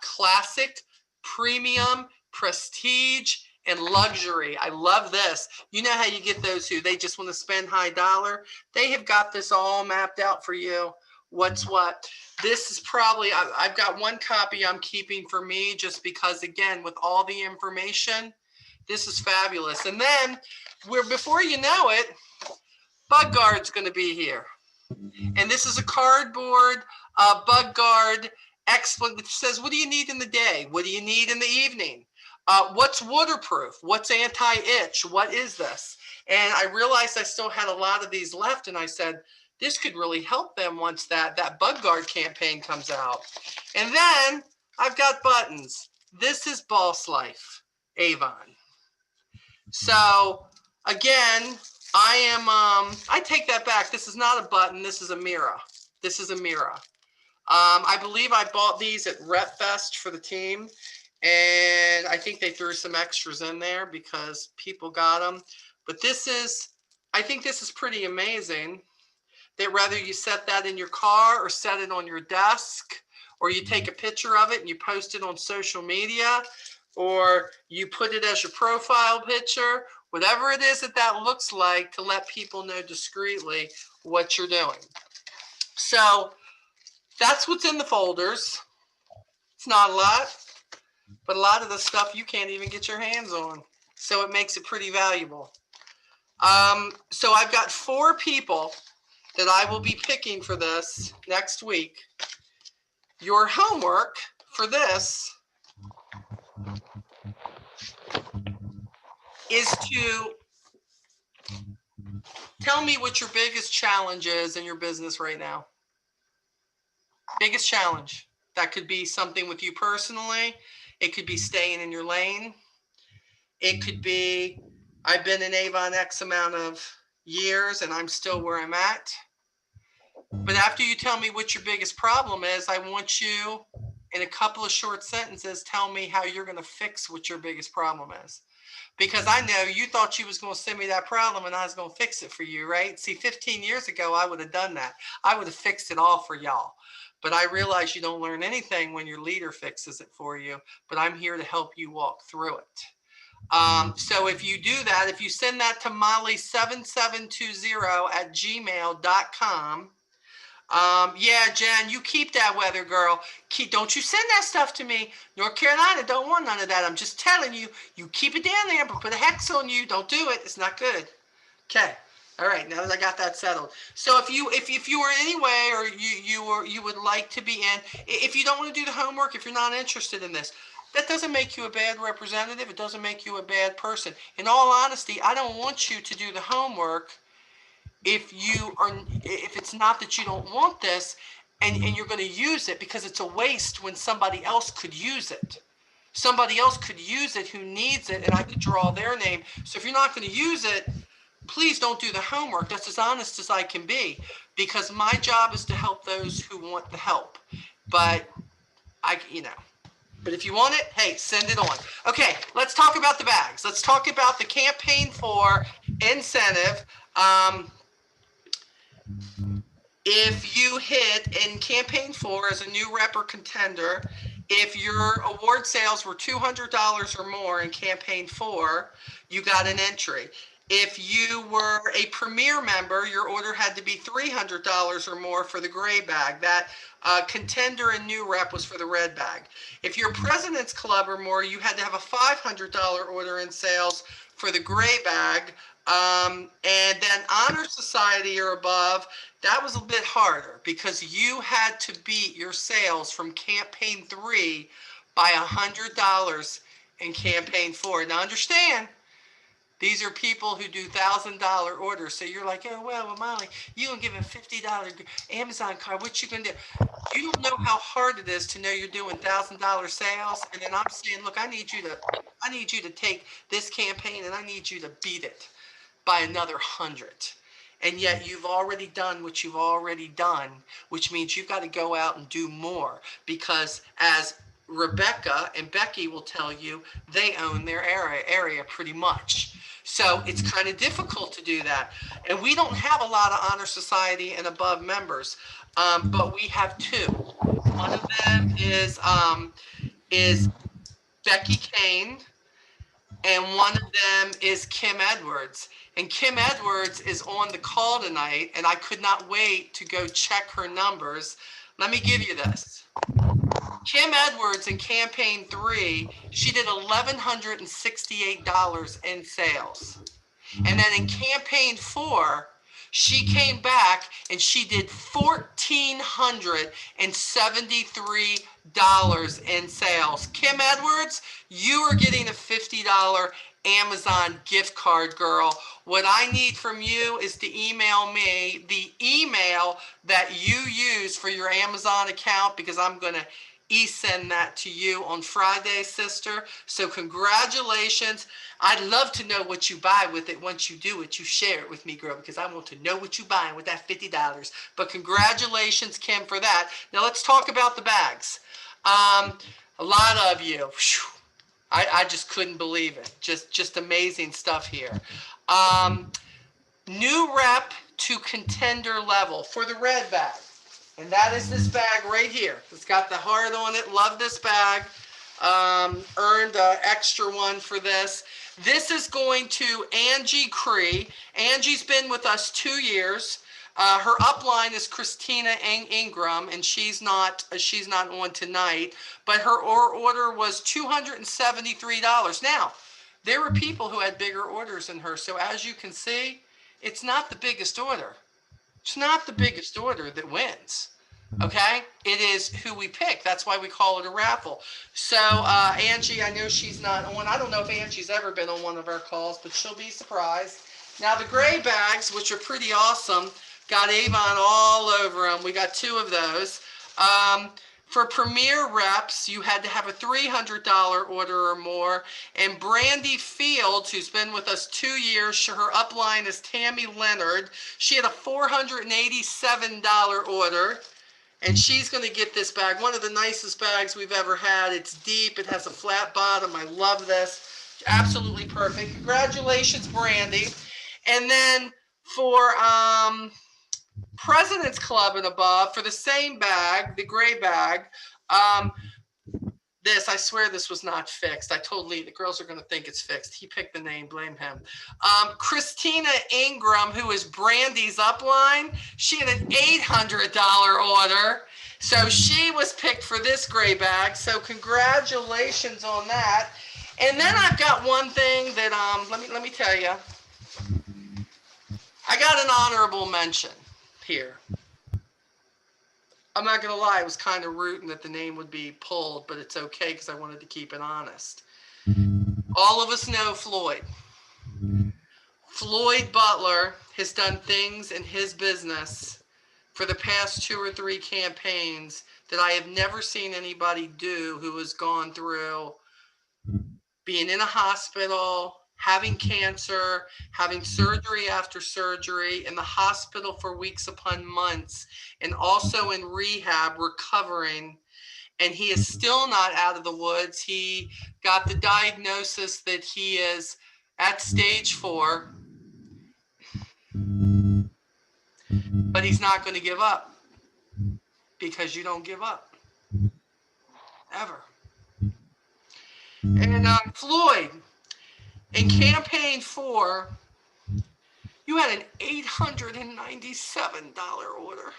classic, premium, prestige, and luxury. I love this. You know how you get those who they just want to spend high dollar? They have got this all mapped out for you. What's what? This is probably, I've got 1 copy I'm keeping for me just because, again, with all the information, this is fabulous. And then, before you know it, Bug Guard's going to be here. And this is a cardboard Bug Guard explanation that says, what do you need in the day? What do you need in the evening? What's waterproof? What's anti-itch? What is this? And I realized I still had a lot of these left, and I said, this could really help them once that Bug Guard campaign comes out. And then I've got buttons. This is Boss Life, Avon. So again, I take that back. This is not a button. This is a mirror. This is a mirror. I believe I bought these at Rep Fest for the team. And I think they threw some extras in there because people got them. But I think this is pretty amazing. That whether you set that in your car or set it on your desk, or you take a picture of it and you post it on social media, or you put it as your profile picture, whatever it is that looks like, to let people know discreetly what you're doing. So that's what's in the folders. It's not a lot, but a lot of the stuff you can't even get your hands on. So it makes it pretty valuable. So I've got 4 people that I will be picking for this next week. Your homework for this is to tell me what your biggest challenge is in your business right now. Biggest challenge. That could be something with you personally. It could be staying in your lane. It could be, I've been in Avon X amount of years and I'm still where I'm at. But after you tell me what your biggest problem is, I want you, in a couple of short sentences, tell me how you're going to fix what your biggest problem is. Because I know you thought you was going to send me that problem and I was going to fix it for you, right? See, 15 years ago, I would have done that. I would have fixed it all for y'all. But I realize you don't learn anything when your leader fixes it for you. But I'm here to help you walk through it. So if you do that, if you send that to molly7720@gmail.com, yeah, Jen, you keep that weather, girl. Don't you send that stuff to me. North Carolina don't want none of that. I'm just telling you, you keep it down there, but put a hex on you. Don't do it. It's not good. Okay. All right. Now that I got that settled. So if you were anyway, or you would like to be in, if you don't want to do the homework, if you're not interested in this, that doesn't make you a bad representative. It doesn't make you a bad person. In all honesty, I don't want you to do the homework if it's not that you don't want this and you're going to use it, because it's a waste when somebody else could use it. Somebody else could use it who needs it, and I could draw their name. So if you're not going to use it, please don't do the homework. That's as honest as I can be, because my job is to help those who want the help. But but if you want it, hey, send it on. Okay, let's talk about the bags. Let's talk about the campaign for incentive. If you hit in campaign 4 as a new rep or contender, if your award sales were $200 or more in campaign 4, you got an entry. If you were a premier member, your order had to be $300 or more for the gray bag. That contender and new rep was for the red bag. If you're President's Club or more, you had to have a $500 order in sales for the gray bag. And then Honor Society or above, that was a bit harder because you had to beat your sales from campaign 3 by $100 in campaign 4. Now understand, these are people who do $1,000 orders. So you're like, oh, well, Molly, you gonna give a $50 Amazon card. What you gonna do? You don't know how hard it is to know you're doing $1,000 sales. And then I'm saying, look, I need you to take this campaign and I need you to beat it by another 100. And yet you've already done what you've already done, which means you've got to go out and do more, because as Rebecca and Becky will tell you, they own their area pretty much. So it's kind of difficult to do that. And we don't have a lot of Honor Society and above members, but we have 2. One of them is Becky Kane, and one of them is Kim Edwards. And Kim Edwards is on the call tonight, and I could not wait to go check her numbers. Let me give you this. Kim Edwards in campaign 3, she did $1,168 in sales. And then in campaign 4, she came back and she did $1,473 in sales. Kim Edwards, you are getting a $50 Amazon gift card, girl. What I need from you is to email me the email that you use for your Amazon account, because I'm going to send that to you on Friday, sister. So congratulations. I'd love to know what you buy with it. Once you do it, you share it with me, girl, because I want to know what you buy with that $50. But congratulations, Kim, for that. Now let's talk about the bags. A lot of you, whew, I just couldn't believe it. Just amazing stuff here. New rep to contender level for the red bag. And that is this bag right here. It's got the heart on it. Love this bag. Earned an extra one for this. This is going to Angie Cree. Angie's been with us 2 years. Her upline is Christina Ingram, and she's not on tonight. But her order was $273. Now, there were people who had bigger orders than her. So as you can see, it's not the biggest order. It's not the biggest order that wins. Okay, it is who we pick. That's why we call it a raffle. So Angie, I know she's not on. I don't know if Angie's ever been on one of our calls, but she'll be surprised. Now the gray bags, which are pretty awesome, got Avon all over them. We got 2 of those. For premier reps, you had to have a $300 order or more. And Brandy Fields, who's been with us 2 years, her upline is Tammy Leonard. She had a $487 order. And she's going to get this bag, one of the nicest bags we've ever had. It's deep. It has a flat bottom. I love this. Absolutely perfect. Congratulations, Brandy. And then for President's Club and above, for the same bag, the gray bag, I swear this was not fixed. I told Lee the girls are going to think it's fixed. He picked the name, blame him. Christina Ingram, who is Brandy's upline, she had an $800 order. So she was picked for this gray bag. So congratulations on that. And then I've got one thing that, let me tell you. I got an honorable mention here. I'm not going to lie, I was kind of rooting that the name would be pulled, but it's okay because I wanted to keep it honest. All of us know Floyd. Floyd Butler has done things in his business for the past 2 or 3 campaigns that I have never seen anybody do, who has gone through being in a hospital, having cancer, having surgery after surgery, in the hospital for weeks upon months, and also in rehab recovering. And he is still not out of the woods. He got the diagnosis that he is at stage 4, but he's not going to give up because you don't give up ever. And Floyd, in campaign 4, you had an $897 order.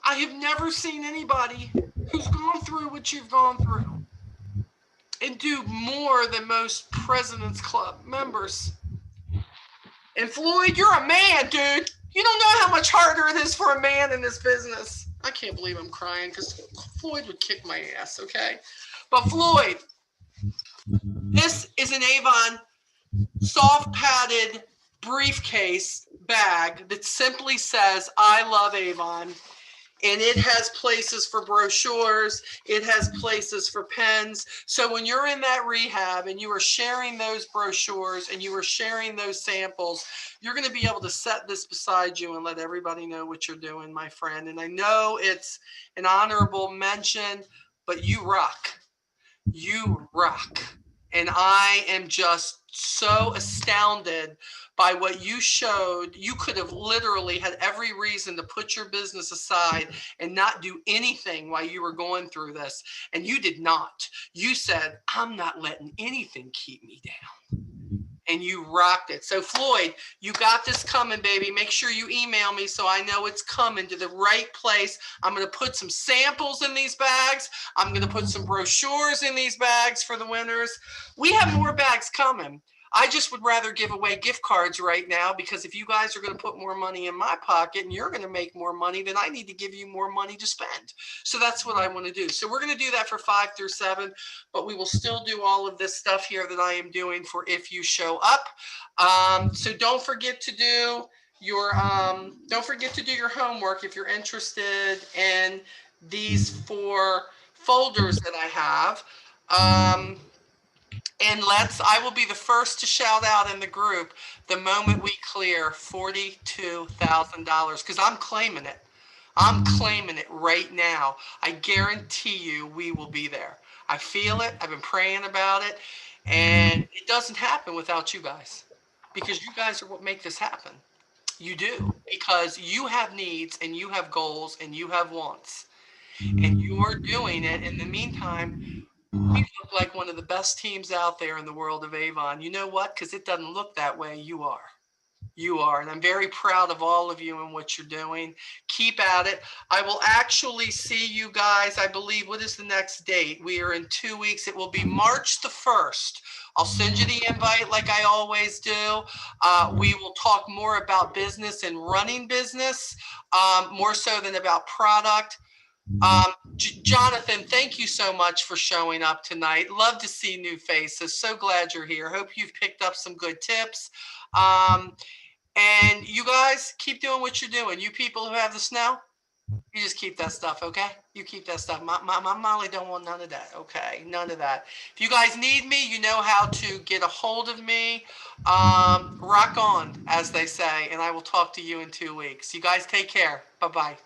I have never seen anybody who's gone through what you've gone through and do more than most President's Club members. And Floyd, you're a man, dude. You don't know how much harder it is for a man in this business. I can't believe I'm crying because Floyd would kick my ass, okay? But Floyd, this is an Avon soft padded briefcase bag that simply says, I love Avon. And it has places for brochures. It has places for pens. So when you're in that rehab and you are sharing those brochures and you are sharing those samples, you're going to be able to set this beside you and let everybody know what you're doing, my friend. And I know it's an honorable mention, but you rock. You rock. And I am just so astounded by what you showed. You could have literally had every reason to put your business aside and not do anything while you were going through this. And you did not. You said, I'm not letting anything keep me down. And you rocked it. So Floyd, you got this coming, baby. Make sure you email me so I know it's coming to the right place. I'm going to put some samples in these bags. I'm going to put some brochures in these bags for the winners. We have more bags coming. I just would rather give away gift cards right now because if you guys are going to put more money in my pocket and you're going to make more money, then I need to give you more money to spend. So that's what I want to do. So we're going to do that for 5 through 7, but we will still do all of this stuff here that I am doing for if you show up. So don't forget to do your homework if you're interested in these 4 folders that I have. And I will be the first to shout out in the group the moment we clear $42,000 because I'm claiming it. I'm claiming it right now. I guarantee you we will be there. I feel it. I've been praying about it. And it doesn't happen without you guys because you guys are what make this happen. You do because you have needs and you have goals and you have wants. And you are doing it. In the meantime, we look like one of the best teams out there in the world of Avon. You know what? Because it doesn't look that way. You are. You are. And I'm very proud of all of you and what you're doing. Keep at it. I will actually see you guys, I believe, what is the next date? We are in 2 weeks. It will be March the 1st. I'll send you the invite like I always do. We will talk more about business and running business, more so than about product. Jonathan, thank you so much for showing up tonight. Love to see new faces. So glad you're here. Hope you've picked up some good tips. And you guys keep doing what you're doing. You people who have the snow, you just keep that stuff, okay? You keep that stuff. My Molly don't want none of that, okay? None of that. If you guys need me, you know how to get a hold of me. Rock on, as they say, and I will talk to you in 2 weeks. You guys take care. Bye-bye.